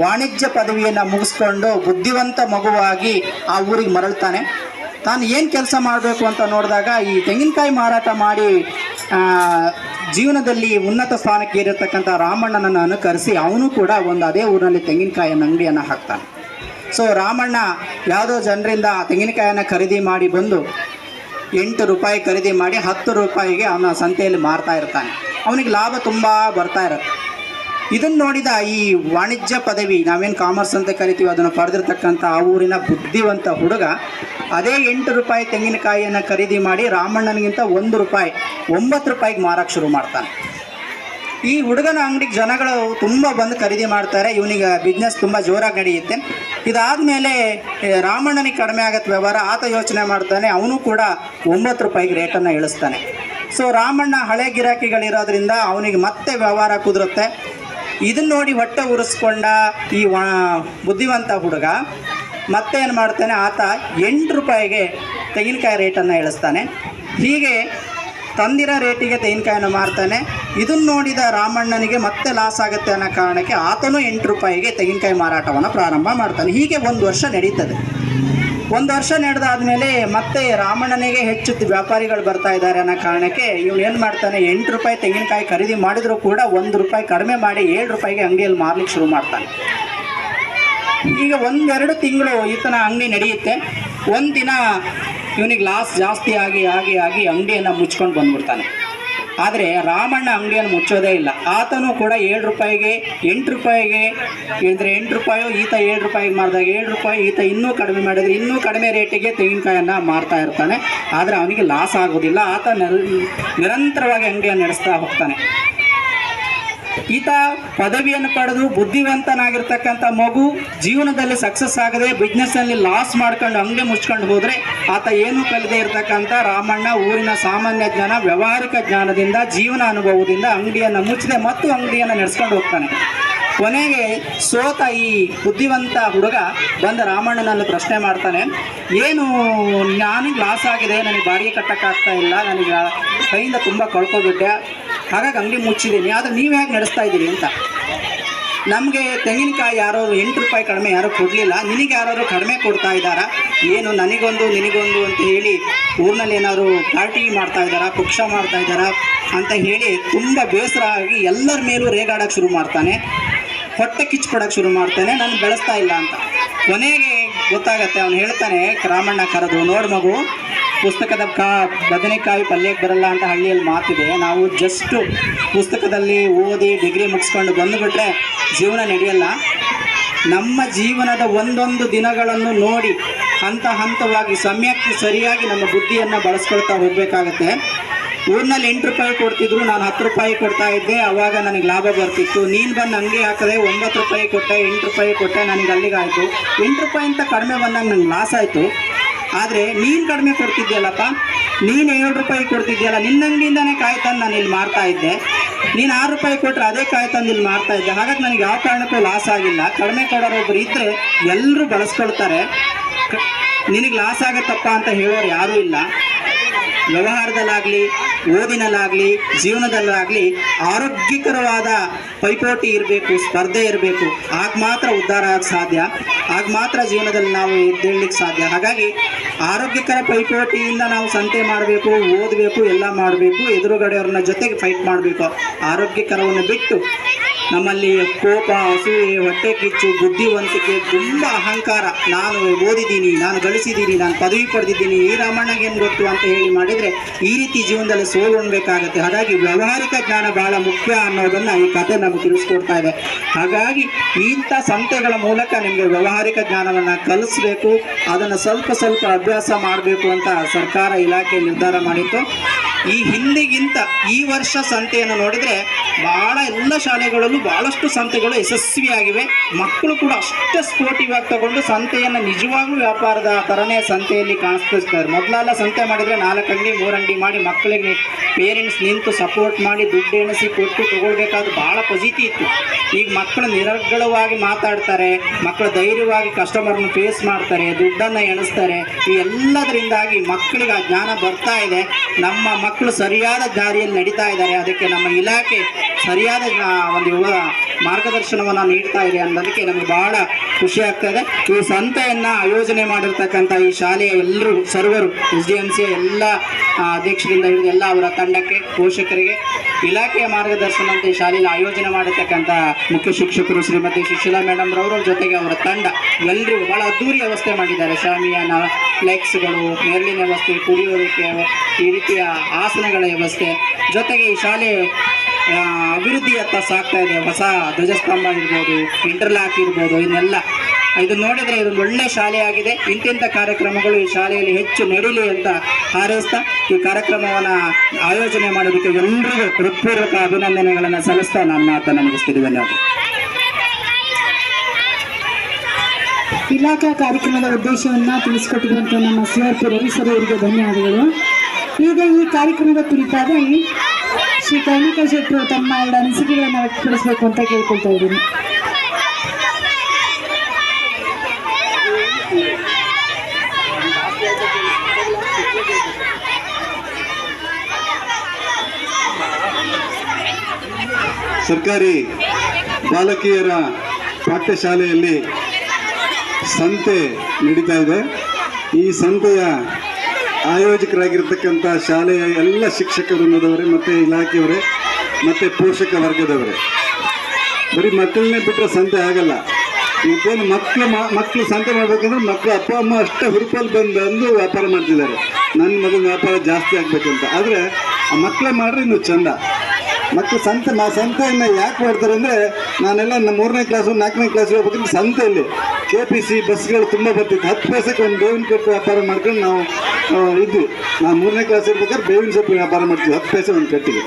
ವಾಣಿಜ್ಯ ಪದವಿಯನ್ನು ಮುಗಿಸ್ಕೊಂಡು ಬುದ್ಧಿವಂತ ಮಗುವಾಗಿ ಆ ಊರಿಗೆ ಮರಳ್ತಾನೆ. ತಾನು ಏನು ಕೆಲಸ ಮಾಡಬೇಕು ಅಂತ ನೋಡಿದಾಗ ಈ ತೆಂಗಿನಕಾಯಿ ಮಾರಾಟ ಮಾಡಿ ಜೀವನದಲ್ಲಿ ಉನ್ನತ ಸ್ಥಾನಕ್ಕೆ ಏರಿರ್ತಕ್ಕಂಥ ರಾಮಣ್ಣನನ್ನು ಅನುಕರಿಸಿ ಅವನು ಕೂಡ ಅದೇ ಊರಿನಲ್ಲಿ ತೆಂಗಿನಕಾಯಿಯ ಅಂಗಡಿಯನ್ನು ಹಾಕ್ತಾನೆ. ಸೊ ರಾಮಣ್ಣ ಯಾವುದೋ ಜನರಿಂದ ತೆಂಗಿನಕಾಯಿಯನ್ನು ಖರೀದಿ ಮಾಡಿ ಬಂದು 8 ರೂಪಾಯಿ ಖರೀದಿ ಮಾಡಿ 10 ರೂಪಾಯಿಗೆ ಅವನ ಸಂತೆಯಲ್ಲಿ ಮಾರ್ತಾ ಇರ್ತಾನೆ. ಅವನಿಗೆ ಲಾಭ ತುಂಬ ಬರ್ತಾ ಇರುತ್ತೆ. ಇದನ್ನು ನೋಡಿದ ಈ ವಾಣಿಜ್ಯ ಪದವಿ, ನಾವೇನು ಕಾಮರ್ಸ್ ಅಂತ ಕರಿತೀವಿ, ಅದನ್ನು ಪಡೆದಿರ್ತಕ್ಕಂಥ ಆ ಊರಿನ ಬುದ್ಧಿವಂತ ಹುಡುಗ ಅದೇ 8 ರೂಪಾಯಿ ತೆಂಗಿನಕಾಯಿಯನ್ನು ಖರೀದಿ ಮಾಡಿ ರಾಮಣ್ಣನಿಗಿಂತ 1 ರೂಪಾಯಿ 9 ರೂಪಾಯಿಗೆ ಮಾರಕ್ಕೆ ಶುರು ಮಾಡ್ತಾನೆ. ಈ ಹುಡುಗನ ಅಂಗಡಿಗೆ ಜನಗಳು ತುಂಬ ಬಂದು ಖರೀದಿ ಮಾಡ್ತಾರೆ. ಇವನಿಗೆ ಬಿಸ್ನೆಸ್ ತುಂಬ ಜೋರಾಗಿ ನಡೆಯುತ್ತೆ. ಇದಾದಮೇಲೆ ರಾಮಣ್ಣನಿಗೆ ಕಡಿಮೆ ಆಗತ್ತೆ ವ್ಯವಹಾರ. ಆತ ಯೋಚನೆ ಮಾಡ್ತಾನೆ, ಅವನು ಕೂಡ 9 ರೂಪಾಯಿಗೆ ರೇಟನ್ನು ಇಳಿಸ್ತಾನೆ. ಸೊ ರಾಮಣ್ಣ ಹಳೆ ಗಿರಾಕಿಗಳಿರೋದ್ರಿಂದ ಅವನಿಗೆ ಮತ್ತೆ ವ್ಯವಹಾರ ಕುದುರುತ್ತೆ. ಇದನ್ನು ನೋಡಿ ಹೊಟ್ಟೆ ಉರಿಸ್ಕೊಂಡ ಈ ಬುದ್ಧಿವಂತ ಹುಡುಗ ಮತ್ತೇನು ಮಾಡ್ತಾನೆ, ಆತ 8 ರೂಪಾಯಿಗೆ ತೆಂಗಿನಕಾಯಿ ರೇಟನ್ನು ಇಳಿಸ್ತಾನೆ. ಹೀಗೆ ತಂದಿರೋ ರೇಟಿಗೆ ತೆಂಗಿನಕಾಯಿನ ಮಾರ್ತಾನೆ. ಇದನ್ನು ನೋಡಿದ ರಾಮಣ್ಣನಿಗೆ ಮತ್ತೆ ಲಾಸ್ ಆಗುತ್ತೆ ಅನ್ನೋ ಕಾರಣಕ್ಕೆ ಆತನು 8 ರೂಪಾಯಿಗೆ ತೆಂಗಿನಕಾಯಿ ಮಾರಾಟವನ್ನು ಪ್ರಾರಂಭ ಮಾಡ್ತಾನೆ. ಹೀಗೆ 1 ವರ್ಷ ನಡೀತದೆ. 1 ವರ್ಷ ನಡೆದಾದ್ಮೇಲೆ ಮತ್ತೆ ರಾಮಣ್ಣನಿಗೆ ಹೆಚ್ಚು ವ್ಯಾಪಾರಿಗಳು ಬರ್ತಾ ಇದ್ದಾರೆ ಅನ್ನೋ ಕಾರಣಕ್ಕೆ ಇವನು ಏನು ಮಾಡ್ತಾನೆ, 8 ರೂಪಾಯಿ ತೆಂಗಿನಕಾಯಿ ಖರೀದಿ ಮಾಡಿದರೂ ಕೂಡ 1 ರೂಪಾಯಿ ಕಡಿಮೆ ಮಾಡಿ 7 ರೂಪಾಯಿಗೆ ಅಂಗಡಿಯಲ್ಲಿ ಮಾರ್ಲಿಕ್ಕೆ ಶುರು ಮಾಡ್ತಾನೆ. ಈಗ 1-2 ತಿಂಗಳು ಈತನ ಅಂಗಡಿ ನಡೆಯುತ್ತೆ. ಒಂದು ದಿನ ಇವನಿಗೆ ಲಾಸ್ ಜಾಸ್ತಿ ಆಗಿ ಅಂಗಡಿಯನ್ನು ಮುಚ್ಕೊಂಡು ಬಂದ್ಬಿಡ್ತಾನೆ. ಆದರೆ ರಾಮಣ್ಣ ಅಂಗಡಿಯನ್ನು ಮುಚ್ಚೋದೇ ಇಲ್ಲ. ಆತನೂ ಕೂಡ 7 ರೂಪಾಯಿಗೆ 8 ರೂಪಾಯಿಗೆ ಅಂದರೆ 8 ರೂಪಾಯೋ ಈತ 7 ರೂಪಾಯಿಗೆ ಮಾರಿದಾಗ 7 ರೂಪಾಯಿ, ಈತ ಇನ್ನೂ ಕಡಿಮೆ ಮಾಡಿದರೆ ಇನ್ನೂ ಕಡಿಮೆ ರೇಟಿಗೆ ತೆಂಗಿನಕಾಯನ್ನು ಮಾರ್ತಾ ಇರ್ತಾನೆ. ಆದರೆ ಅವನಿಗೆ ಲಾಸ್ ಆಗೋದಿಲ್ಲ. ಆತ ನಿರಂತರವಾಗಿ ಅಂಗಡಿಯನ್ನು ನಡೆಸ್ತಾ ಹೋಗ್ತಾನೆ. ಈತ ಪದವಿಯನ್ನು ಪಡೆದು ಬುದ್ಧಿವಂತನಾಗಿರ್ತಕ್ಕಂಥ ಮಗು ಜೀವನದಲ್ಲಿ ಸಕ್ಸಸ್ ಆಗದೆ ಬಿಸ್ನೆಸ್ಸಲ್ಲಿ ಲಾಸ್ ಮಾಡ್ಕೊಂಡು ಅಂಗಡಿ ಮುಚ್ಕೊಂಡು ಹೋದರೆ ಆತ ಏನೂ ಕಲಿದೇ ಇರತಕ್ಕಂಥ ರಾಮಣ್ಣ ಊರಿನ ಸಾಮಾನ್ಯ ಜ್ಞಾನ, ವ್ಯಾವಹಾರಿಕ ಜ್ಞಾನದಿಂದ, ಜೀವನ ಅನುಭವದಿಂದ ಅಂಗಡಿಯನ್ನು ಮುಚ್ಚದೆ ಮತ್ತು ಅಂಗಡಿಯನ್ನು ನಡೆಸ್ಕೊಂಡು ಹೋಗ್ತಾನೆ. ಕೊನೆಗೆ ಸೋತ ಈ ಬುದ್ಧಿವಂತ ಹುಡುಗ ಬಂದ ರಾಮಣ್ಣನಲ್ಲಿ ಪ್ರಶ್ನೆ ಮಾಡ್ತಾನೆ, ಏನು ನನಗೆ ಲಾಸ್ ಆಗಿದೆ, ನನಗೆ ಬಾಡಿಗೆ ಕಟ್ಟೋಕ್ಕಾಗ್ತಾ ಇಲ್ಲ, ನನಗೆ ಕೈಯಿಂದ ತುಂಬ ಕಳ್ಕೊಬಿಟ್ಟೆ, ಹಾಗಾಗಿ ಅಂಗಡಿ ಮುಚ್ಚಿದ್ದೀನಿ, ಆದರೆ ನೀವು ಹೇಗೆ ನಡೆಸ್ತಾ ಇದ್ದೀರಿ ಅಂತ. ನಮಗೆ ತೆಂಗಿನಕಾಯಿ ಯಾರೋ 8 ರೂಪಾಯಿ ಕಡಿಮೆ ಯಾರೂ ಕೊಡಲಿಲ್ಲ, ನಿನಗೆ ಯಾರು ಕಡಿಮೆ ಕೊಡ್ತಾ ಇದ್ದಾರಾ, ಏನು ನನಗೊಂದು ನಿನಗೊಂದು ಅಂತ ಹೇಳಿ ಊರಿನಲ್ಲಿ ಏನಾದ್ರು ಪಾರ್ಟಿ ಮಾಡ್ತಾ ಇದ್ದಾರಾ, ಪಕ್ಷ ಮಾಡ್ತಾ ಇದ್ದಾರಾ ಅಂತ ಹೇಳಿ ತುಂಬ ಬೇಸರ ಆಗಿ ಎಲ್ಲರ ಮೇಲೂ ರೇಗಾಡೋಕ್ಕೆ ಶುರು ಮಾಡ್ತಾನೆ. ಹೊಟ್ಟೆ ಕಿಚ್ಕೊಡೋಕ್ಕೆ ಶುರು ಮಾಡ್ತಾನೆ, ನಾನು ಬೆಳೆಸ್ತಾ ಇಲ್ಲ ಅಂತ. ಕೊನೆಗೆ ಗೊತ್ತಾಗತ್ತೆ, ಅವನು ಹೇಳ್ತಾನೆ ರಾಮಣ್ಣ ಕರೆದು, ನೋಡು ಮಗು, ಪುಸ್ತಕದ ಬದನೆಕಾಯಿ ಪಲ್ಯಕ್ಕೆ ಬರಲ್ಲ ಅಂತ ಹಳ್ಳಿಯಲ್ಲಿ ಮಾತಿದೆ. ನಾವು ಜಸ್ಟು ಪುಸ್ತಕದಲ್ಲಿ ಓದಿ ಡಿಗ್ರಿ ಮುಗಿಸ್ಕೊಂಡು ಬಂದುಬಿಟ್ರೆ ಜೀವನ ನಡೆಯಲ್ಲ. ನಮ್ಮ ಜೀವನದ ಒಂದೊಂದು ದಿನಗಳನ್ನು ನೋಡಿ ಹಂತ ಹಂತವಾಗಿ ಸಮಯಕ್ಕೆ ಸರಿಯಾಗಿ ನಮ್ಮ ಬುದ್ಧಿಯನ್ನು ಬಳಸ್ಕೊಳ್ತಾ ಹೋಗಬೇಕಾಗತ್ತೆ. ಊರಿನಲ್ಲಿ 8 ರೂಪಾಯಿ ಕೊಡ್ತಿದ್ರು, ನಾನು 10 ರೂಪಾಯಿ ಕೊಡ್ತಾ ಇದ್ದೆ, ಆವಾಗ ನನಗೆ ಲಾಭ ಬರ್ತಿತ್ತು. ನೀನು ಬಂದು ಅಂಗಡಿ ಹಾಕಿದೆ, 9 ರೂಪಾಯಿ ಕೊಟ್ಟೆ, 8 ರೂಪಾಯಿ ಕೊಟ್ಟೆ, ನನಗೆ ಅಲ್ಲಿಗಾಯಿತು. 8 ರೂಪಾಯಿ ಅಂತ ಕಡಿಮೆ ಬಂದಾಗ ನನಗೆ ಲಾಸ್ ಆಯಿತು. ಆದರೆ ನೀನು ಕಡಿಮೆ ಕೊಡ್ತಿದ್ಯಲ್ಲಪ್ಪ, ನೀನು 7 ರೂಪಾಯಿ ಕೊಡ್ತಿದ್ಯಲ್ಲ, ನಿನ್ನ ಅಂಗಡಿಯಿಂದನೇ ಕಾಯಿ ತಂದು ನಾನು ಇಲ್ಲಿ ಮಾರ್ತಾ ಇದ್ದೆ, ನೀನು 6 ರೂಪಾಯಿ ಕೊಟ್ಟರೆ ಅದೇ ಕಾಯಿ ತಂದು ಇಲ್ಲಿ ಮಾರ್ತಾ ಇದ್ದೆ, ಹಾಗಾಗಿ ನನಗೆ ಯಾವ ಕಾರಣಕ್ಕೂ ಲಾಸ್ ಆಗಿಲ್ಲ. ಕಡಿಮೆ ಕೊಡೋರೊಬ್ಬರು ಇದ್ದರೆ ಎಲ್ಲರೂ ಬಳಸ್ಕೊಳ್ತಾರೆ, ನಿನಗೆ ಲಾಸ್ ಆಗುತ್ತಪ್ಪ ಅಂತ ಹೇಳೋರು ಯಾರೂ ಇಲ್ಲ. ವ್ಯವಹಾರದಲ್ಲಾಗಲಿ, ಓದಿನಲ್ಲಾಗಲಿ, ಜೀವನದಲ್ಲಾಗಲಿ ಆರೋಗ್ಯಕರವಾದ ಪೈಪೋಟಿ ಇರಬೇಕು, ಸ್ಪರ್ಧೆ ಇರಬೇಕು. ಆಗ ಮಾತ್ರ ಉದ್ಧಾರ ಆಗಕ್ಕೆ ಸಾಧ್ಯ, ಆಗ ಮಾತ್ರ ಜೀವನದಲ್ಲಿ ನಾವು ಎದ್ದೇಳಲಿಕ್ಕೆ ಸಾಧ್ಯ. ಹಾಗಾಗಿ ಆರೋಗ್ಯಕರ ಪೈಪೋಟಿಯಿಂದ ನಾವು ಸಂತೆ ಮಾಡಬೇಕು, ಓದಬೇಕು, ಎಲ್ಲ ಮಾಡಬೇಕು, ಎದುರುಗಡೆಯವ್ರನ್ನ ಜೊತೆಗೆ ಫೈಟ್ ಮಾಡಬೇಕು. ಆರೋಗ್ಯಕರವನ್ನು ಬಿಟ್ಟು ನಮ್ಮಲ್ಲಿ ಕೋಪ, ಅಸೂಯೆ, ಹೊಟ್ಟೆ ಕಿಚ್ಚು, ಬುದ್ಧಿವಂತಿಕೆ, ತುಂಬ ಅಹಂಕಾರ, ನಾನು ಓದಿದ್ದೀನಿ, ನಾನು ಗಳಿಸಿದ್ದೀನಿ, ನಾನು ಪದವಿ ಪಡೆದಿದ್ದೀನಿ, ಈ ರಾಮಣ್ಣಗೆ ಏನು ಗೊತ್ತು ಅಂತ ಹೇಳಿ ಮಾಡಿದರೆ ಈ ರೀತಿ ಜೀವನದಲ್ಲಿ ಸೋಲುಣ್ಬೇಕಾಗತ್ತೆ. ಹಾಗಾಗಿ ವ್ಯಾವಹಾರಿಕ ಜ್ಞಾನ ಬಹಳ ಮುಖ್ಯ ಅನ್ನೋದನ್ನು ಈ ಕಥೆ ನಮಗೆ ತಿಳಿಸ್ಕೊಡ್ತಾ ಇದೆ. ಹಾಗಾಗಿ ಇಂಥ ಸಂತೆಗಳ ಮೂಲಕ ನಿಮಗೆ ವ್ಯಾವಹಾರಿಕ ಜ್ಞಾನವನ್ನು ಕಲಿಸ್ಬೇಕು, ಅದನ್ನು ಸ್ವಲ್ಪ ಸ್ವಲ್ಪ ಅಭ್ಯಾಸ ಮಾಡಬೇಕು ಅಂತ ಸರ್ಕಾರ ಇಲಾಖೆ ನಿರ್ಧಾರ ಮಾಡಿತ್ತು. ಈ ಹಿಂದಿಗಿಂತ ಈ ವರ್ಷ ಸಂತೆಯನ್ನು ನೋಡಿದರೆ ಭಾಳ ಎಲ್ಲ ಶಾಲೆಗಳಲ್ಲೂ ಭಾಳಷ್ಟು ಸಂತೆಗಳು ಯಶಸ್ವಿಯಾಗಿವೆ. ಮಕ್ಕಳು ಕೂಡ ಅಷ್ಟೇ ಸ್ಪೋರ್ಟಿವ್ ಆಗಿ ತಗೊಂಡು ಸಂತೆಯನ್ನು ನಿಜವಾಗ್ಲೂ ವ್ಯಾಪಾರದ ಥರನೇ ಸಂತೆಯಲ್ಲಿ ಕಾಣಿಸ್ತಿರ್ತಾರೆ. ಮೊದಲೆಲ್ಲ ಸಂತೆ ಮಾಡಿದರೆ 4 ಅಂಗಡಿ 3 ಅಂಗಡಿ ಮಾಡಿ ಮಕ್ಕಳಿಗೆ ಪೇರೆಂಟ್ಸ್ ನಿಂತು ಸಪೋರ್ಟ್ ಮಾಡಿ ದುಡ್ಡು ಎಣಿಸಿ ಕೊಟ್ಟು ತೊಗೊಳ್ಬೇಕಾದ್ರೆ ಭಾಳ ಫಜೀತಿ ಇತ್ತು. ಈಗ ಮಕ್ಕಳು ನಿರರ್ಗಳವಾಗಿ ಮಾತಾಡ್ತಾರೆ, ಮಕ್ಕಳು ಧೈರ್ಯವಾಗಿ ಕಸ್ಟಮರ್ನ ಫೇಸ್ ಮಾಡ್ತಾರೆ, ದುಡ್ಡನ್ನು ಎಣಿಸ್ತಾರೆ. ಈ ಎಲ್ಲದರಿಂದಾಗಿ ಮಕ್ಕಳಿಗೆ ಆ ಜ್ಞಾನ ಬರ್ತಾ ಇದೆ. ನಮ್ಮ ಮಕ್ಕಳು ಸರಿಯಾದ ದಾರಿಯಲ್ಲಿ ನಡೀತಾ ಇದ್ದಾರೆ. ಅದಕ್ಕೆ ನಮ್ಮ ಇಲಾಖೆ ಸರಿಯಾದ ಒಂದು ಮಾರ್ಗದರ್ಶನವನ್ನು ನೀಡ್ತಾ ಇದೆ ಅನ್ನೋದಕ್ಕೆ ನಮಗೆ ಬಹಳ ಖುಷಿ ಆಗ್ತಾ ಇದೆ. ಈ ಸಂತೆಯನ್ನು ಆಯೋಜನೆ ಮಾಡಿರ್ತಕ್ಕಂಥ ಈ ಶಾಲೆಯ ಎಲ್ಲರೂ ಸರ್ವರು, SDMC ಎಲ್ಲ ಅಧ್ಯಕ್ಷರಿಂದ ಹಿಡಿದು ಎಲ್ಲ ಅವರ ತಂಡಕ್ಕೆ, ಪೋಷಕರಿಗೆ, ಇಲಾಖೆಯ ಮಾರ್ಗದರ್ಶನ ಅಂತ ಈ ಶಾಲೆಯಲ್ಲಿ ಆಯೋಜನೆ ಮಾಡಿರ್ತಕ್ಕಂಥ ಮುಖ್ಯ ಶಿಕ್ಷಕರು ಶ್ರೀಮತಿ ಸುಶೀಲಾ ಮೇಡಮ್ ರವರ ಜೊತೆಗೆ ಅವರ ತಂಡ ಎಲ್ಲರಿಗೂ ಭಾಳ ಅದ್ದೂರಿ ವ್ಯವಸ್ಥೆ ಮಾಡಿದ್ದಾರೆ. ಶಾಮಿಯಾನ, ಫ್ಲೆಕ್ಸ್ಗಳು, ನೆರಳಿನ ವ್ಯವಸ್ಥೆ, ಕುಡಿಯೋದಕ್ಕೆ ಈ ರೀತಿಯ ಆಸನಗಳ ವ್ಯವಸ್ಥೆ, ಜೊತೆಗೆ ಈ ಶಾಲೆ ಅಭಿವೃದ್ಧಿಯತ್ತ ಸಾಗ್ತಾ ಇದೆ. ಹೊಸ ಧ್ವಜಸ್ತಂಭ ಇರ್ಬೋದು, ಇಂಟರ್ಲಾಕ್ ಇರ್ಬೋದು, ಇದನ್ನೆಲ್ಲ ಇದು ನೋಡಿದರೆ ಇದೊಂದು ಒಳ್ಳೆ ಶಾಲೆಯಾಗಿದೆ. ಇಂತಿಂಥ ಕಾರ್ಯಕ್ರಮಗಳು ಈ ಶಾಲೆಯಲ್ಲಿ ಹೆಚ್ಚು ನಡೀಲಿ ಅಂತ ಹಾರೈಸ್ತಾ ಈ ಕಾರ್ಯಕ್ರಮವನ್ನು ಆಯೋಜನೆ ಮಾಡೋದಕ್ಕೆ ಎಲ್ಲರಿಗೂ ಹೃತ್ಪೂರ್ವಕ ಅಭಿನಂದನೆಗಳನ್ನು ಸಲ್ಲಿಸ್ತಾ ನಾನು ಮಾತನ್ನು ಮುಗಿಸ್ತಿದ್ದೀನಿ. ಧನ್ಯವಾದ. ಇಲಾಖಾ ಕಾರ್ಯಕ್ರಮದ ಉದ್ದೇಶವನ್ನು ತಿಳಿಸಿಕೊಟ್ಟಿರುವಂಥ ನಮ್ಮ CRP ರವಿ ಸರ್ ಅವರಿಗೆ ಧನ್ಯವಾದಗಳು. ಈಗ ಈ ಕಾರ್ಯಕ್ರಮದ ಕುರಿತಾಗಿ ಶ್ರೀ ಕರ್ಣಿಕಾ ಶೆಟ್ಟರು ತಮ್ಮ 2 ಅನಿಸಿಕೆಗಳನ್ನು ವ್ಯಕ್ತಪಡಿಸಬೇಕು ಅಂತ ಕೇಳ್ಕೊಳ್ತಾ ಇದ್ದೀನಿ. ಸರ್ಕಾರಿ ಬಾಲಕಿಯರ ಪಾಠಶಾಲೆಯಲ್ಲಿ ಸಂತೆ ನಡೀತಾ ಇದೆ. ಈ ಸಂತೆಯ ಆಯೋಜಕರಾಗಿರ್ತಕ್ಕಂಥ ಶಾಲೆಯ ಎಲ್ಲ ಶಿಕ್ಷಕ ವೃಂದದವರೇ ಮತ್ತು ಇಲಾಖೆಯವರೇ ಮತ್ತು ಪೋಷಕ ವರ್ಗದವರೇ, ಬರೀ ಮಕ್ಕಳನ್ನೇ ಬಿಟ್ಟರೆ ಸಂತೆ ಆಗಲ್ಲ. ಇವತ್ತೇನು ಮಕ್ಕಳು ಸಂತೆ ಮಾಡಬೇಕಂದ್ರೆ ಮಕ್ಕಳು ಅಪ್ಪ ಅಮ್ಮ ಅಷ್ಟೇ ಹುರುಪಲ್ಲಿ ಬಂದು ವ್ಯಾಪಾರ ಮಾಡ್ತಿದ್ದಾರೆ. ನನ್ನ ಮಗನ ವ್ಯಾಪಾರ ಜಾಸ್ತಿ ಆಗಬೇಕಂತ. ಆದರೆ ಆ ಮಕ್ಕಳೇ ಮಾಡ್ರೆ ಇನ್ನೂ ಚಂದ. ಮತ್ತು ಸಂತೆಯನ್ನು ಯಾಕೆ ಮಾಡ್ತಾರೆ ಅಂದರೆ, ನಾನೆಲ್ಲ ನಮ್ಮ 3ನೇ ಕ್ಲಾಸು 4ನೇ ಕ್ಲಾಸ್ ಹೋಗ್ಬೇಕಂದ್ರೆ ಸಂತೆಯಲ್ಲಿ KPC ಬಸ್ಗಳು ತುಂಬ ಬರ್ತಿತ್ತು. 10 ಪೈಸೆಗೆ ಒಂದು ಬೇವಿನ ಕಟ್ಟು ವ್ಯಾಪಾರ ಮಾಡ್ಕೊಂಡು ನಾವು ಇದ್ವಿ. ನಾನು 3ನೇ ಕ್ಲಾಸ್ ಇರ್ಬೇಕಾದ್ರೆ ಬೇವಿನ ಸೊಪ್ಪಿನ ವ್ಯಾಪಾರ ಮಾಡ್ತೀವಿ, 10 ಪೈಸೆ ಒಂದು ಕಟ್ಟಿಗೆ.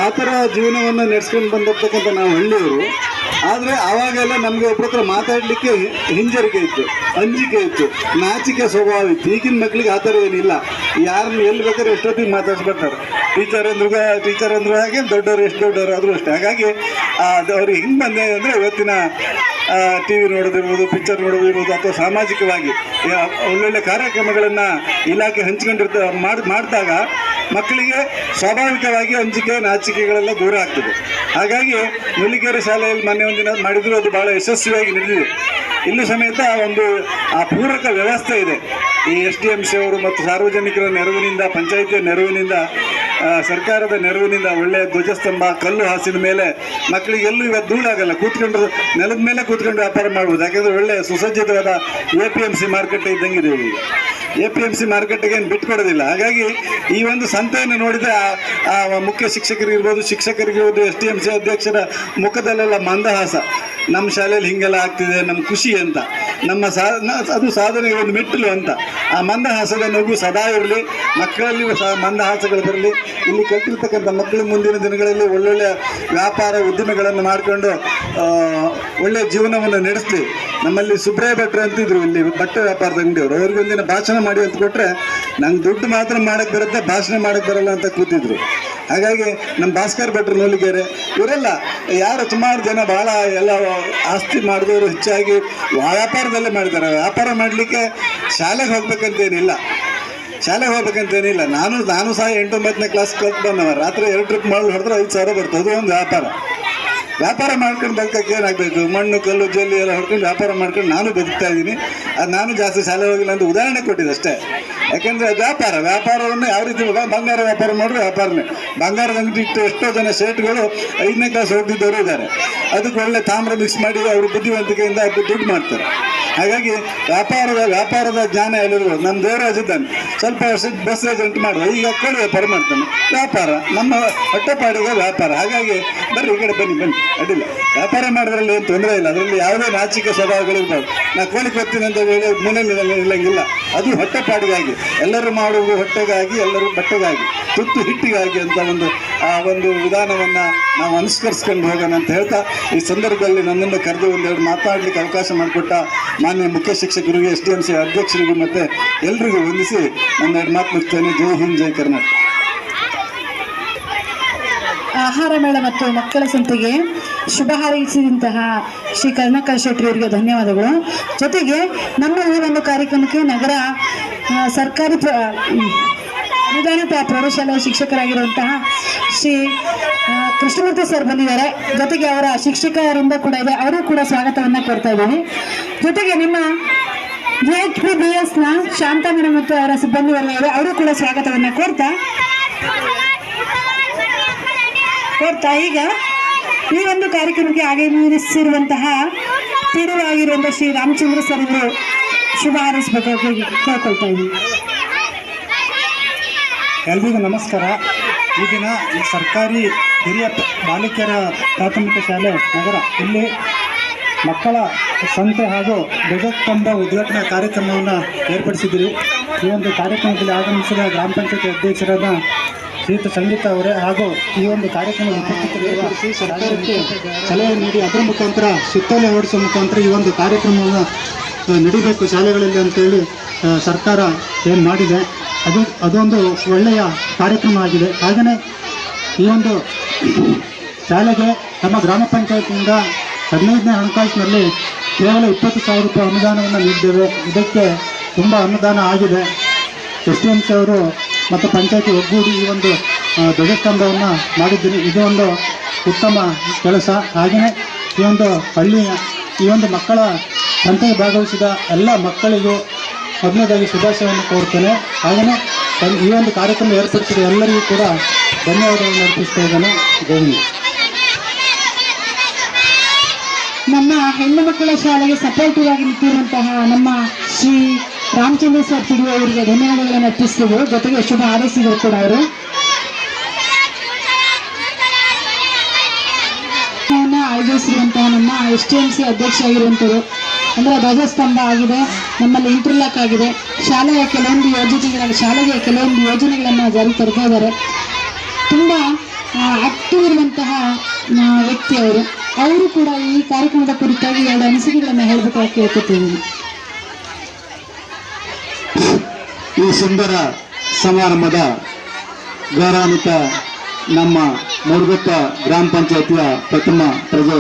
ಆ ಥರ ಜೀವನವನ್ನು ನಡೆಸ್ಕೊಂಡು ಬಂದಿರ್ತಕ್ಕಂಥ ನಾವು ಹಳ್ಳಿಯವರು. ಆದರೆ ಆವಾಗೆಲ್ಲ ನಮಗೆ ಒಬ್ಬರ ಹತ್ರ ಮಾತಾಡಲಿಕ್ಕೆ ಹಿಂಜರಿಕೆ ಇತ್ತು, ಅಂಜಿಕೆ ಇತ್ತು, ನಾಚಿಕೆ ಸ್ವಭಾವ ಇತ್ತು. ಈಗಿನ ಮಕ್ಳಿಗೆ ಆ ಥರ ಏನಿಲ್ಲ. ಯಾರನ್ನು ಎಲ್ಲಿ ಬೇಕಾದ್ರೆ ಎಷ್ಟೊತ್ತಿಗೆ ಮಾತಾಡ್ಸ್ಬಿಡ್ತಾರೆ. ಟೀಚರ್ ಅಂದ್ರು ಹಾಗೆ, ದೊಡ್ಡವರು ಎಷ್ಟು ದೊಡ್ಡವರು ಆದರೂ ಅಷ್ಟೇ. ಹಾಗಾಗಿ ಅವ್ರಿಗೆ ಹಿಂಗೆ ಬಂದೆ ಅಂದರೆ ಇವತ್ತಿನ TV ನೋಡೋದಿರ್ಬೋದು, ಪಿಕ್ಚರ್ ನೋಡೋದಿರ್ಬೋದು, ಅಥವಾ ಸಾಮಾಜಿಕವಾಗಿ ಒಳ್ಳೊಳ್ಳೆ ಕಾರ್ಯಕ್ರಮಗಳನ್ನು ಇಲಾಖೆ ಮಾಡಿದಾಗ ಮಕ್ಕಳಿಗೆ ಸ್ವಾಭಾವಿಕವಾಗಿ ಅಂಜಿಕೆ ನಾಚಿಕೆಗಳೆಲ್ಲ ದೂರ ಆಗ್ತದೆ. ಹಾಗಾಗಿ ನುಲಿಕೆರೆ ಶಾಲೆಯಲ್ಲಿ ಮೊನ್ನೆ ಒಂದಿನ ಮಾಡಿದ್ರು, ಅದು ಭಾಳ ಯಶಸ್ವಿಯಾಗಿ ನಡೆದಿದೆ. ಇಲ್ಲೂ ಸಮೇತ ಒಂದು ಪೂರಕ ವ್ಯವಸ್ಥೆ ಇದೆ. ಈ SDMC ಅವರು ಮತ್ತು ಸಾರ್ವಜನಿಕರ ನೆರವಿನಿಂದ, ಪಂಚಾಯಿತಿಯ ನೆರವಿನಿಂದ, ಸರ್ಕಾರದ ನೆರವಿನಿಂದ ಒಳ್ಳೆಯ ಧ್ವಜಸ್ತಂಭ, ಕಲ್ಲು ಹಾಸಿನ ಮೇಲೆ ಮಕ್ಕಳಿಗೆಲ್ಲೂ ಇವತ್ತು ಧೂಳಾಗಲ್ಲ, ಕೂತ್ಕೊಂಡು ನೆಲದ ಮೇಲೆ ಕೂತ್ಕೊಂಡು ವ್ಯಾಪಾರ ಮಾಡ್ಬೋದು. ಯಾಕೆಂದರೆ ಒಳ್ಳೆಯ ಸುಸಜ್ಜಿತವಾದ APMC ಮಾರುಕಟ್ಟೆ ಇದ್ದಂಗಿದೆ. ಈಗ APMC ಮಾರುಕಟ್ಟೆಗೆ ಏನು ಬಿಟ್ಕೊಡೋದಿಲ್ಲ. ಹಾಗಾಗಿ ಈ ಒಂದು ಸಂತೆಯನ್ನು ನೋಡಿದರೆ ಆ ಮುಖ್ಯ ಶಿಕ್ಷಕರಿರ್ಬೋದು, ಶಿಕ್ಷಕರಿಗಿರ್ಬೋದು, SDMC ಅಧ್ಯಕ್ಷರ ಮುಖದಲ್ಲೆಲ್ಲ ಮಂದಹಾಸ. ನಮ್ಮ ಶಾಲೆಯಲ್ಲಿ ಹೀಗೆಲ್ಲ ಆಗ್ತಿದೆ, ನಮ್ಮ ಖುಷಿ ಅಂತ, ಅದು ಸಾಧನೆಗೆ ಒಂದು ಮೆಟ್ಟಿಲು ಅಂತ. ಆ ಮಂದಹಾಸದ ನಗು ಸದಾ ಇರಲಿ, ಮಕ್ಕಳಲ್ಲಿ ಮಂದಹಾಸಗಳು ಬರಲಿ. ಇಲ್ಲಿ ಕಲ್ತಿರ್ತಕ್ಕಂಥ ಮಕ್ಕಳು ಮುಂದಿನ ದಿನಗಳಲ್ಲಿ ಒಳ್ಳೊಳ್ಳೆ ವ್ಯಾಪಾರ ಉದ್ದಿಮೆಗಳನ್ನು ಮಾಡಿಕೊಂಡು ಒಳ್ಳೆಯ ಜೀವನವನ್ನು ನಡೆಸಲಿ. ನಮ್ಮಲ್ಲಿ ಸುಬ್ರಾಯ ಭಟ್ರು ಅಂತಿದ್ರು, ಇಲ್ಲಿ ಬಟ್ಟೆ ವ್ಯಾಪಾರದ ಅಂಗಡಿಯವರು. ಅವ್ರಿಗೊಂದಿನ ಭಾಷಣ ಮಾಡಿ ಅಂತ ಕೊಟ್ಟರೆ, ನಂಗೆ ದುಡ್ಡು ಮಾತ್ರ ಮಾಡೋಕ್ಕೆ ಬರುತ್ತೆ, ಭಾಷಣ ಮಾಡೋಕ್ಕೆ ಬರಲ್ಲ ಅಂತ ಕೂತಿದ್ರು. ಹಾಗಾಗಿ ನಮ್ಮ ಭಾಸ್ಕರ್ ಭಟ್ರು ನುಲಿಕೆರೆ ಇವರೆಲ್ಲ ಯಾರು ಸುಮಾರು ಜನ ಭಾಳ ಎಲ್ಲ ಆಸ್ತಿ ಮಾಡಿದವರು ಹೆಚ್ಚಾಗಿ ವ್ಯಾಪಾರದಲ್ಲೇ ಮಾಡಿದ್ದಾರೆ. ವ್ಯಾಪಾರ ಮಾಡಲಿಕ್ಕೆ ಶಾಲೆಗೆ ಹೋಗ್ಬೇಕಂತೇನಿಲ್ಲ. ನಾನು ಸಹ 8-9ನೇ ಕ್ಲಾಸ್ ಕಲ್ತು ಬಂದವ. ರಾತ್ರಿ 2 ಟ್ರಿಪ್ ಮಾಡಿ ಹೊಡೆದ್ರೆ 5,000 ಬರ್ತದೆ. ಅದು ಒಂದು ವ್ಯಾಪಾರ ಮಾಡ್ಕೊಂಡು ಬದುಕಕ್ಕೆ ಏನಾಗಬೇಕು? ಮಣ್ಣು ಕಲ್ಲು ಜಲ್ಲಿ ಎಲ್ಲ ಹೊಡ್ಕೊಂಡು ವ್ಯಾಪಾರ ಮಾಡ್ಕೊಂಡು ನಾನು ಬದುಕ್ತಾ ಇದ್ದೀನಿ. ಅದು ನಾನು ಜಾಸ್ತಿ ಶಾಲೆ ಹೋಗಿಲ್ಲ ಅಂತ ಉದಾಹರಣೆ ಕೊಟ್ಟಿದ್ದೆ ಅಷ್ಟೇ. ಯಾಕೆಂದರೆ ವ್ಯಾಪಾರವನ್ನು ಯಾವ ರೀತಿ ಬಂಗಾರ ವ್ಯಾಪಾರ ಮಾಡಿದ್ರೆ ವ್ಯಾಪಾರನೇ. ಬಂಗಾರದ ಅಂಗಡಿ ಇಟ್ಟು ಎಷ್ಟೋ ಜನ ಶೇಟ್ಗಳು 5ನೇ ಕ್ಲಾಸ್ ಓದಿದ್ದವರು ಇದ್ದಾರೆ. ಅದಕ್ಕೆ ಒಳ್ಳೆ ತಾಮ್ರ ಮಿಕ್ಸ್ ಮಾಡಿ ಅವರು ಬುದ್ಧಿವಂತಿಕೆಯಿಂದ ದುಡ್ಡು ಮಾಡ್ತಾರೆ. ಹಾಗಾಗಿ ವ್ಯಾಪಾರದ ಜ್ಞಾನ ಎಲ್ಲಿರುವ ನಮ್ಮ ದೇವರಾಜ್ ಇದ್ದಾನೆ, ಸ್ವಲ್ಪ ವರ್ಷಕ್ಕೆ ಬಸ್ ಏಜೆಂಟ್ ಮಾಡುವ, ಈಗ ಕಡೆ ವ್ಯಾಪಾರ ಮಾಡ್ತಾನೆ. ವ್ಯಾಪಾರ ನಮ್ಮ ಹೊಟ್ಟೆಪಾಡಿಗೆ ವ್ಯಾಪಾರ. ಹಾಗಾಗಿ ಬರ್ರಿ ಈ ಕಡೆ ಬನ್ನಿ, ಅಡ್ಡಿಲ್ಲ. ವ್ಯಾಪಾರ ಮಾಡೋದ್ರಲ್ಲಿ ಏನು ತೊಂದರೆ ಇಲ್ಲ. ಅದರಲ್ಲಿ ಯಾವುದೇ ನಾಚಿಕೆ ಸ್ವಭಾವಗಳಿರ್ಬಾರ್ದು. ನಾ ಕೋಳಿ ಕೊಡ್ತೀನಿ ಅಂತ ಹೇಳಿ ಮನೇಲಿ ಇಲ್ಲಂಗಿಲ್ಲ. ಅದು ಹೊಟ್ಟೆಪಾಡಿಗಾಗಿ, ಎಲ್ಲರೂ ಮಾಡುವುದು ಹೊಟ್ಟೆಗಾಗಿ, ಎಲ್ಲರೂ ಬಟ್ಟೆಗಾಗಿ, ತುತ್ತು ಹಿಟ್ಟಿಗಾಗಿ ಅಂತ ಒಂದು ವಿಧಾನವನ್ನು ನಾವು ಅನುಸರಿಸ್ಕೊಂಡು ಹೋಗೋಣ ಅಂತ ಹೇಳ್ತಾ, ಈ ಸಂದರ್ಭದಲ್ಲಿ ನನ್ನನ್ನು ಕರೆದು ಒಂದೆರಡು ಮಾತಾಡಲಿಕ್ಕೆ ಅವಕಾಶ ಮಾಡಿಕೊಟ್ಟ ಮಾನ್ಯ ಮುಖ್ಯ ಶಿಕ್ಷಕರಿಗೆ, SDMC ಅಧ್ಯಕ್ಷರಿಗೂ ಮತ್ತು ಎಲ್ರಿಗೂ ವಂದಿಸಿ ಒಂದೆರಡು ಮಾತು ಮುಗಿಸ್ತೇನೆ. ಜೈ ಹಿಂದ್, ಜೈ ಕರ್ನಾಟಕ. ಆಹಾರ ಮೇಳ ಮತ್ತು ಮಕ್ಕಳ ಸಂತೆಗೆ ಶುಭ ಹಾರೈಸಿದಂತಹ ಶ್ರೀ ಕರುಣಾಕರ್ ಶೆಟ್ಟಿ ಅವರಿಗೆ ಧನ್ಯವಾದಗಳು. ಜೊತೆಗೆ ನಮ್ಮ ಈ ಒಂದು ಕಾರ್ಯಕ್ರಮಕ್ಕೆ ನಗರ ಸರ್ಕಾರಿ ಅನುದಾನಿತ ಪ್ರೌಢಶಾಲೆಯ ಶಿಕ್ಷಕರಾಗಿರುವಂತಹ ಶ್ರೀ ಕೃಷ್ಣಮೂರ್ತಿ ಸರ್ ಬಂದಿದ್ದಾರೆ. ಜೊತೆಗೆ ಅವರ ಶಿಕ್ಷಕರಿಂದ ಕೂಡ ಇದೆ, ಅವರು ಕೂಡ ಸ್ವಾಗತವನ್ನು ಕೊಡ್ತಾ ಇದ್ದೀವಿ. ಜೊತೆಗೆ ನಿಮ್ಮ JHPBSನ ಶಾಂತಾ ಮೇಡಮ್ ಮತ್ತು ಅವರ ಸಿಬ್ಬಂದಿ ವರ್ಗದವರು, ಅವರು ಕೂಡ ಸ್ವಾಗತವನ್ನು ಕೊಡ್ತಾ ಈಗ ಈ ಒಂದು ಕಾರ್ಯಕ್ರಮಕ್ಕೆ ಆಗಮಿಸಿರುವಂತಹ PDO ಆಗಿರುವಂತಹ ಶ್ರೀ ರಾಮಚಂದ್ರ ಸರ್ ಅವರು ಶುಭ ಹಾರೈಸಬೇಕಾಗಿ ಕೇಳ್ಕೊಳ್ತಾ ಇದ್ದೀವಿ. ಎಲ್ರಿಗೂ ನಮಸ್ಕಾರ. ಈ ದಿನ ಈ ಸರ್ಕಾರಿ ಹಿರಿಯ ಬಾಲಕಿಯರ ಪ್ರಾಥಮಿಕ ಶಾಲೆ ನಗರ ಇಲ್ಲಿ ಮಕ್ಕಳ ಸಂತೆ ಹಾಗೂ ಧ್ವಜಸ್ತಂಭ ಉದ್ಘಾಟನಾ ಕಾರ್ಯಕ್ರಮವನ್ನು ಏರ್ಪಡಿಸಿದ್ದೀರಿ. ಈ ಒಂದು ಕಾರ್ಯಕ್ರಮದಲ್ಲಿ ಆಗಮಿಸಿದ ಗ್ರಾಮ ಪಂಚಾಯತಿ ಅಧ್ಯಕ್ಷರಾದ ಶ್ರೀಯುತ ಸಂಗೀತ ಅವರೇ ಹಾಗೂ ಈ ಒಂದು ಕಾರ್ಯಕ್ರಮದ ಉಪಸ್ಥಿತರಿರುವ ಸರ್ಕಾರಕ್ಕೆ ಸಲಹೆ ನೀಡಿ ಅದರ ಮುಖಾಂತರ ಸುತ್ತೋಲೆ ಹೊರಡಿಸುವ ಮುಖಾಂತರ ಈ ಒಂದು ಕಾರ್ಯಕ್ರಮವನ್ನು ನಡಿಬೇಕು ಶಾಲೆಗಳಲ್ಲಿ ಅಂತೇಳಿ ಸರ್ಕಾರ ಏನು ಮಾಡಿದೆ, ಅದೊಂದು ಒಳ್ಳೆಯ ಕಾರ್ಯಕ್ರಮ ಆಗಿದೆ. ಹಾಗೆಯೇ ಈ ಒಂದು ಶಾಲೆಗೆ ನಮ್ಮ ಗ್ರಾಮ ಪಂಚಾಯತಿಯಿಂದ 15ನೇ ಹಣಕಾಸಿನಲ್ಲಿ ಕೇವಲ 20,000 ರೂಪಾಯಿ ಅನುದಾನವನ್ನು ನೀಡಿದ್ದೇವೆ. ಇದಕ್ಕೆ ತುಂಬ ಅನುದಾನ ಆಗಿದೆ. SDMC ಅವರು ಮತ್ತು ಪಂಚಾಯತಿ ಒಗ್ಗೂಡಿ ಈ ಒಂದು ಧ್ವಜಸ್ತಂಭವನ್ನು ಮಾಡಿದ್ದೀರಿ. ಇದು ಒಂದು ಉತ್ತಮ ಕೆಲಸ. ಹಾಗೆಯೇ ಈ ಒಂದು ಮಕ್ಕಳ ಸಂತೆಗೆ ಭಾಗವಹಿಸಿದ ಎಲ್ಲ ಮಕ್ಕಳಿಗೂ ಮೊದಲನೇದಾಗಿ ಶುಭಾಶಯವನ್ನು ಕೋರ್ತೇನೆ. ಹಾಗೆಯೇ ಈ ಒಂದು ಕಾರ್ಯಕ್ರಮ ಏರ್ಪಡಿಸಿದ ಎಲ್ಲರಿಗೂ ಕೂಡ ಧನ್ಯವಾದಗಳನ್ನು ಅರ್ಪಿಸ್ತಾ ಇದ್ದೇನೆ. ಜೈ ಹಿಂದ್. ನಮ್ಮ ಹೆಣ್ಣು ಮಕ್ಕಳ ಶಾಲೆಗೆ ಸಪೋರ್ಟಿವ್ ಆಗಿ ನಿಂತಿರುವಂತಹ ನಮ್ಮ ಶ್ರೀ ರಾಮಚಂದ್ರ ಸರ್ PDO ಅವರಿಗೆ ಧನ್ಯವಾದಗಳನ್ನು ಅರ್ಪಿಸ್ತೀವಿ. ಜೊತೆಗೆ ಶುಭ ಹಾರೈಸಿದರು ಕೂಡ ಅವರು. ಆಯೋಜಿಸಿರುವಂತಹ ನಮ್ಮ STMC ಅಧ್ಯಕ್ಷ ಆಗಿರುವಂಥದ್ದು. ಅಂದರೆ ಧ್ವಜಸ್ತಂಭ ಆಗಿದೆ, ನಮ್ಮಲ್ಲಿ ಇಂಟರ್ಲಾಕ್ ಆಗಿದೆ, ಶಾಲೆಗೆ ಕೆಲವೊಂದು ಯೋಜನೆಗಳನ್ನು ಜಾರಿ ತರ್ತಾ ಇದ್ದಾರೆ. ತುಂಬ ಆಕ್ಟಿವ್ ಇರುವಂತಹ ವ್ಯಕ್ತಿ ಅವರು ಕೂಡ ಈ ಕಾರ್ಯಕ್ರಮದ ಕುರಿತಾಗಿ 2 ಅನಿಸಿಕೆಗಳನ್ನು ಹೇಳಬೇಕಾಗಿ ಕೇಳ್ಕೊತಿದ್ದೀನಿ. ಈ ಸುಂದರ ಸಮಾರಂಭದ ಗೌರವಾನ್ವಿತ ನಮ್ಮ ಮೂಡಗುಪ್ಪ ಗ್ರಾಮ ಪಂಚಾಯತಿಯ ಪ್ರಥಮ ಪ್ರಜೆ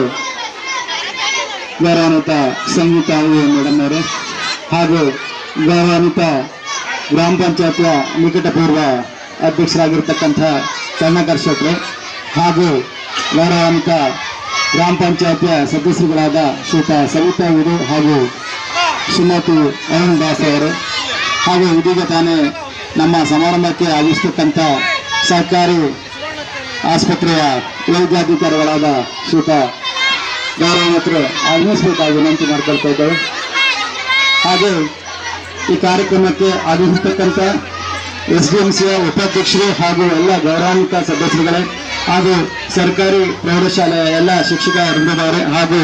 ಗೌರವಾನ್ವಿತ ಸಂಗೀತ ಮೇಡಮ್ ಅವರೇ, ಹಾಗೂ ಗೌರವಾನ್ವಿತ ಗ್ರಾಮ ಪಂಚಾಯತಿಯ ನಿಕಟಪೂರ್ವ ಅಧ್ಯಕ್ಷರಾಗಿರ್ತಕ್ಕಂಥ ಕರ್ಣಕರ್ ಶೆಟ್ರೆ, ಹಾಗೂ ಗೌರವಾನ್ವಿತ ಗ್ರಾಮ ಪಂಚಾಯತಿಯ ಸದಸ್ಯರುಗಳಾದ ಶ್ರೀಯುತ ಸವಿತಾ ಅವರು ಹಾಗೂ ಶ್ರೀಮತಿ ಅರುಣ್ ದಾಸ್ ಅವರು, ಹಾಗೂ ಇದೀಗ ತಾನೇ ನಮ್ಮ ಸಮಾರಂಭಕ್ಕೆ ಆಗಮಿಸತಕ್ಕಂಥ ಸರ್ಕಾರಿ ಆಸ್ಪತ್ರೆಯ ವೈದ್ಯಾಧಿಕಾರಿಗಳಾದ ಶ್ರೀಯುತ ಗೌರವಾನ್ವಿತರು ಆಗಮಿಸಬೇಕಾಗಿ ವಿನಂತಿ ಮಾಡಿಕೊಳ್ತಾ ಇದ್ದೇವೆ. ಹಾಗೆ ಈ ಕಾರ್ಯಕ್ರಮಕ್ಕೆ ಆಗಮಿಸತಕ್ಕಂಥ SDMCಯ ಉಪಾಧ್ಯಕ್ಷರು ಹಾಗೂ ಎಲ್ಲ ಗೌರವಾನ್ವಿತ ಸದಸ್ಯರುಗಳೇ, ಹಾಗೂ ಸರ್ಕಾರಿ ಪ್ರೌಢಶಾಲೆಯ ಎಲ್ಲ ಶಿಕ್ಷಕ ವೃಂದದವರೇ, ಹಾಗೂ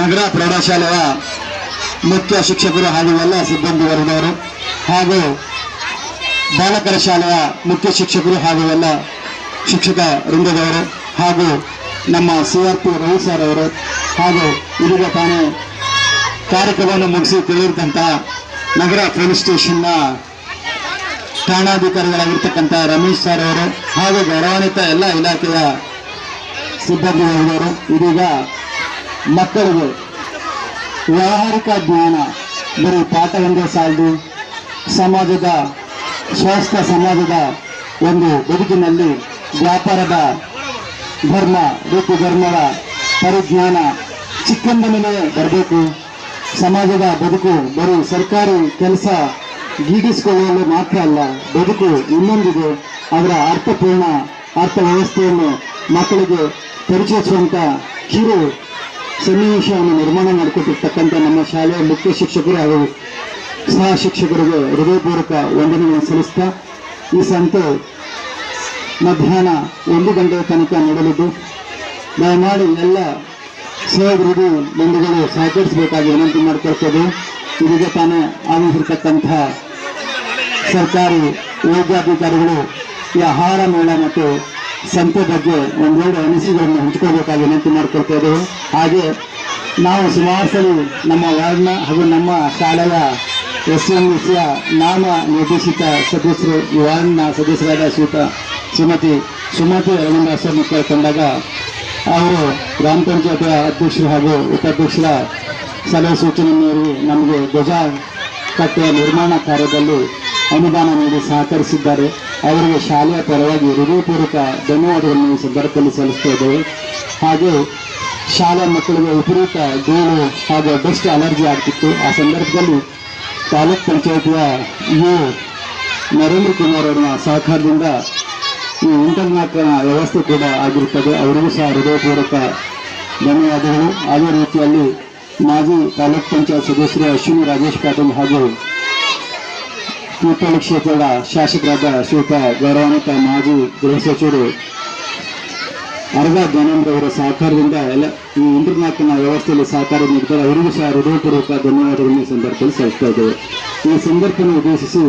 ನಗರ ಪ್ರೌಢಶಾಲೆಯ ಮುಖ್ಯ ಶಿಕ್ಷಕರು ಹಾಗೂ ಎಲ್ಲ ಸಿಬ್ಬಂದಿ ವರ್ಗದವರು, ಹಾಗೂ ಬಾಲಕರ ಶಾಲೆಯ ಮುಖ್ಯ ಶಿಕ್ಷಕರು ಹಾಗೂ ಎಲ್ಲ ಶಿಕ್ಷಕ ವೃಂದದವರು, ಹಾಗೂ ನಮ್ಮ CRP ರವಿ ಸರ್ ಅವರು, ಹಾಗೂ ಇದೀಗ ತಾನೇ ಕಾರ್ಯಕ್ರಮವನ್ನು ಮುಗಿಸಿ ತಿಳಿದಿರ್ತಂತಹ ನಗರ ಪೊಲೀಸ್ ಸ್ಟೇಷನ್ನ ಠಾಣಾಧಿಕಾರಿಗಳಾಗಿರ್ತಕ್ಕಂಥ ರಮೇಶ್ ಸರ್ ಅವರು, ಹಾಗೂ ಗೌರವಾನ್ವಿತ ಎಲ್ಲ ಇಲಾಖೆಯ ಸಿಬ್ಬಂದಿ ವರ್ಗದವರು. ಇದೀಗ ಮಕ್ಕಳಿಗೆ ವ್ಯಾವಹಾರಿಕ ಜ್ಞಾನ ಬರೀ ಪಾಠ ಒಂದೇ ಸಾಲದು, ಸಮಾಜದ ಸ್ವಾಸ್ಥ್ಯ ಸಮಾಜದ ಒಂದು ಬದುಕಿನಲ್ಲಿ ವ್ಯಾಪಾರದ ಧರ್ಮ ರೀತಿ ಧರ್ಮದ ಪರಿಜ್ಞಾನ ಚಿಕ್ಕಂದಿನಲ್ಲೇ ಬರಬೇಕು. ಸಮಾಜದ ಬದುಕು ಬರೀ ಸರ್ಕಾರಿ ಕೆಲಸ ಗೀಡಿಸಿಕೊಳ್ಳಲು ಮಾತ್ರ ಅಲ್ಲ, ಬದುಕು ಇನ್ನೊಂದಿದೆ. ಅದರ ಅರ್ಥಪೂರ್ಣ ಅರ್ಥವ್ಯವಸ್ಥೆಯನ್ನು ಮಕ್ಕಳಿಗೆ ಪರಿಚಯಿಸುವಂಥ ಕಿರು ಸನ್ನಿವೇಶವನ್ನು ನಿರ್ಮಾಣ ಮಾಡಿಕೊಟ್ಟಿರ್ತಕ್ಕಂಥ ನಮ್ಮ ಶಾಲೆಯ ಮುಖ್ಯ ಶಿಕ್ಷಕರು ಹಾಗೂ ಸಹ ಶಿಕ್ಷಕರಿಗೆ ಹೃದಯಪೂರ್ವಕ ವಂದನೆಗಳನ್ನು ಸಲ್ಲಿಸ್ತಾ, ಈ ಸಂತೆ ಮಧ್ಯಾಹ್ನ 1 ಗಂಟೆಯ ತನಕ ನಡೆಯಲಿದ್ದು, ದಯಮಾಡಿ ಎಲ್ಲ ಸಹೋದರರು ಬಂಧುಗಳು ಸಹಕರಿಸಬೇಕಾಗಿ ವಿನಂತಿ ಮಾಡಿಕೊಳ್ತೇವೆ. ಇದೀಗ ತಾನೇ ಆಗಮಿಸಿರ್ತಕ್ಕಂಥ ಸರ್ಕಾರಿ ವೈದ್ಯಾಧಿಕಾರಿಗಳು ಈ ಆಹಾರ ಮೇಳ ಮತ್ತು ಸಂತೆ ಬಗ್ಗೆ 1-2 ಅನಿಸಿಕೆಗಳನ್ನು ಹಂಚಿಕೊಳ್ಬೇಕಾಗಿ ವಿನಂತಿ ಮಾಡಿಕೊಳ್ತೇವೆ. ಹಾಗೆ ನಾವು ಸುಮಾರು ಸಲ ನಮ್ಮ ವಾರ್ಡ್ನ ಹಾಗೂ ನಮ್ಮ ಶಾಲೆಯ SMCಯ ನಾಮ ನಿರ್ದೇಶಿತ ಸದಸ್ಯರು, ಈ ವಾರ್ಡ್ನ ಸದಸ್ಯರಾದ ಶ್ರೀಮತಿ ಸುಮತಿ ಅರವಿಂದ ಹೆಸರನ್ನು ಕೇಳ್ಕೊಂಡಾಗ ಅವರು ಗ್ರಾಮ ಪಂಚಾಯತಿಯ ಅಧ್ಯಕ್ಷರು ಹಾಗೂ ಉಪಾಧ್ಯಕ್ಷರ ಸಲಹೆ ಸೂಚನೆ ಮೇರೆಗೆ ನಮಗೆ ಧ್ವಜ ಕಟ್ಟೆಯ ನಿರ್ಮಾಣ ಕಾರ್ಯದಲ್ಲಿ ಅನುದಾನ ನೀಡಿ ಸಹಕರಿಸಿದ್ದಾರೆ. ಅವರಿಗೆ ಶಾಲೆಯ ಪರವಾಗಿ ಹೃದಯಪೂರ್ವಕ ಧನ್ಯವಾದಗಳನ್ನು ಈ ಸಂದರ್ಭದಲ್ಲಿ ಸಲ್ಲಿಸ್ತಾ ಇದ್ದೇವೆ. ಹಾಗೆ ಶಾಲಾ ಮಕ್ಕಳಿಗೆ ವಿಪರೀತ ಧೂಳು ಹಾಗೂ ಡಸ್ಟ್ ಅಲರ್ಜಿ ಆಗ್ತಿತ್ತು. ಆ ಸಂದರ್ಭದಲ್ಲಿ ತಾಲೂಕ್ ಪಂಚಾಯತಿಯ ನರೇಂದ್ರ ಕುಮಾರ್ ಅವರ ಸಹಕಾರದಿಂದ ಈ ಇಂಟರ್ನೆಟ್ ವ್ಯವಸ್ಥೆ ಕೂಡ ಆಗಿರುತ್ತದೆ. ಅವರಿಗೂ ಸಹ ಹೃದಯಪೂರ್ವಕ ಧನ್ಯವಾದಗಳು. ಅದೇ ರೀತಿಯಲ್ಲಿ ಮಾಜಿ ತಾಲೂಕ್ ಪಂಚಾಯತ್ ಸದಸ್ಯರು ಅಶ್ವಿನಿ ರಾಜೇಶ್ ಪಾಟೀಲ್ ಹಾಗೂ ತೀರ್ಥಹಳ್ಳಿ ಕ್ಷೇತ್ರದ ಶಾಸಕರಾದ ಶ್ರೀಯುತ ಗೌರವಾನ್ವಿತ ಮಾಜಿ ಗೃಹ ಸಚಿವರು ಅರ್ಗ ಜ್ಞಾನೇಂದ್ರ ಅವರ ಸಹಕಾರದಿಂದ ಎಲ್ಲ ಈ ಇಂಟರ್ನೆಟ್ನ ವ್ಯವಸ್ಥೆಯಲ್ಲಿ ಸಹಕಾರ ನೀಡಿದ್ದಾರೆ. ಅವರಿಗೂ ಸಹ ಹೃದಯಪೂರ್ವಕ ಧನ್ಯವಾದಗಳನ್ನು ಈ ಸಂದರ್ಭದಲ್ಲಿ ಸಲ್ಲಿಸ್ತಾ ಇದ್ದೇವೆ. ಈ ಸಂದರ್ಭವನ್ನು ಉದ್ದೇಶಿಸಿ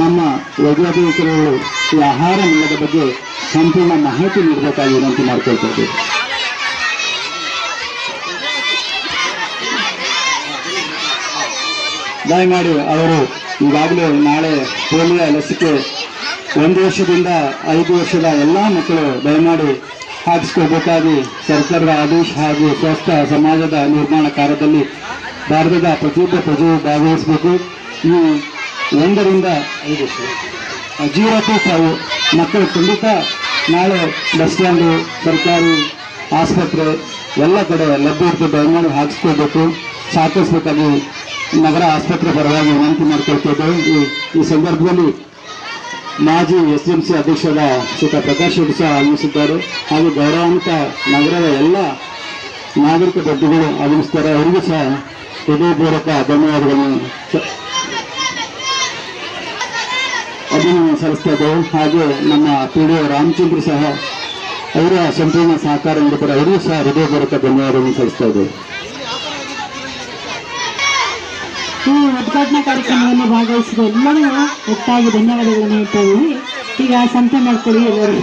ನಮ್ಮ ವೈದ್ಯಾಧಿಕಾರಿಗಳು ಈ ಆಹಾರ ಮೇಳದ ಬಗ್ಗೆ ಸಂಪೂರ್ಣ ಮಾಹಿತಿ ನೀಡಬೇಕಾಗಿ ವಿನಂತಿ ಮಾಡಿಕೊಳ್ತಾ ಇದ್ದೇವೆ. ದಯಮಾಡಿ ಅವರು ಈಗಾಗಲೇ ನಾಳೆ ಪೋಲಿಯೋ ಲಸಿಕೆ 1 ವರ್ಷದಿಂದ 5 ವರ್ಷದ ಎಲ್ಲ ಮಕ್ಕಳು ದಯಮಾಡಿ ಹಾಕಿಸ್ಕೋಬೇಕಾಗಿ ಸರ್ಕಾರದ ಆದೇಶ ಹಾಗೂ ಸ್ವಸ್ಥ ಸಮಾಜದ ನಿರ್ಮಾಣ ಕಾರ್ಯದಲ್ಲಿ ಭಾರತದ ಪ್ರತಿಯೊಬ್ಬ ಪ್ರಜೆಯು ಭಾಗವಹಿಸಬೇಕು. ಈ 1 ರಿಂದ 5 0 to 5 ಮಕ್ಕಳು ಖಂಡಿತ ನಾಳೆ ಬಸ್ ಸ್ಟ್ಯಾಂಡು, ಸರ್ಕಾರಿ ಆಸ್ಪತ್ರೆ ಎಲ್ಲ ಕಡೆ ಲಭ್ಯ ಇರ್ತದೆ. ದಯಮಾಡಿ ಹಾಕಿಸ್ಕೋಬೇಕು, ಸಹಕರಿಸಬೇಕಾಗಿ ನಗರ ಆಸ್ಪತ್ರೆ ಪರವಾಗಿ ವಿನಂತಿ ಮಾಡಿಕೊಳ್ತಿದ್ದೇವೆ. ಈ ಸಂದರ್ಭದಲ್ಲಿ ಮಾಜಿ SMC ಅಧ್ಯಕ್ಷರಾದ ಶ್ರೀಯುತ ಪ್ರಕಾಶ್ ಶೆಟ್ಟಿ ಸಹ ಆಗಮಿಸಿದ್ದಾರೆ. ಹಾಗೂ ಗೌರವಾನ್ವಿತ ನಗರದ ಎಲ್ಲ ನಾಗರಿಕ ಬಂಧುಗಳು ಆಗಮಿಸಿದ್ದಾರೆ. ಅವರಿಗೂ ಸಹ ಹೃದಯಪೂರ್ವಕ ಧನ್ಯವಾದಗಳನ್ನು ಅಭಿನಂದನೆ ಸಲ್ಲಿಸ್ತಾ ಇದ್ದೇವೆ. ಹಾಗೆ ನಮ್ಮ PDO ರಾಮಚಂದ್ರ ಸಹ ಅವರ ಸಂಪೂರ್ಣ ಸಹಕಾರ ನೀಡಿದ್ದಾರೆ. ಅವರಿಗೂ ಸಹ ಹೃದಯಪೂರ್ವಕ ಧನ್ಯವಾದವನ್ನು ಸಲ್ಲಿಸ್ತಾ ಇದ್ದೇವೆ. ಈ ಉದ್ಘಾಟನಾ ಕಾರ್ಯಕ್ರಮದಲ್ಲಿ ಭಾಗವಹಿಸಿದ ಎಲ್ಲರಿಗೂ ಒಟ್ಟಾಗಿ ಧನ್ಯವಾದಗಳನ್ನು ಹೇಳ್ತಾ ಇದ್ದೀವಿ. ಈಗ ಸಂತೆ ಮಾಡ್ಕೊಳ್ಳಿ ಎಲ್ಲರೂ.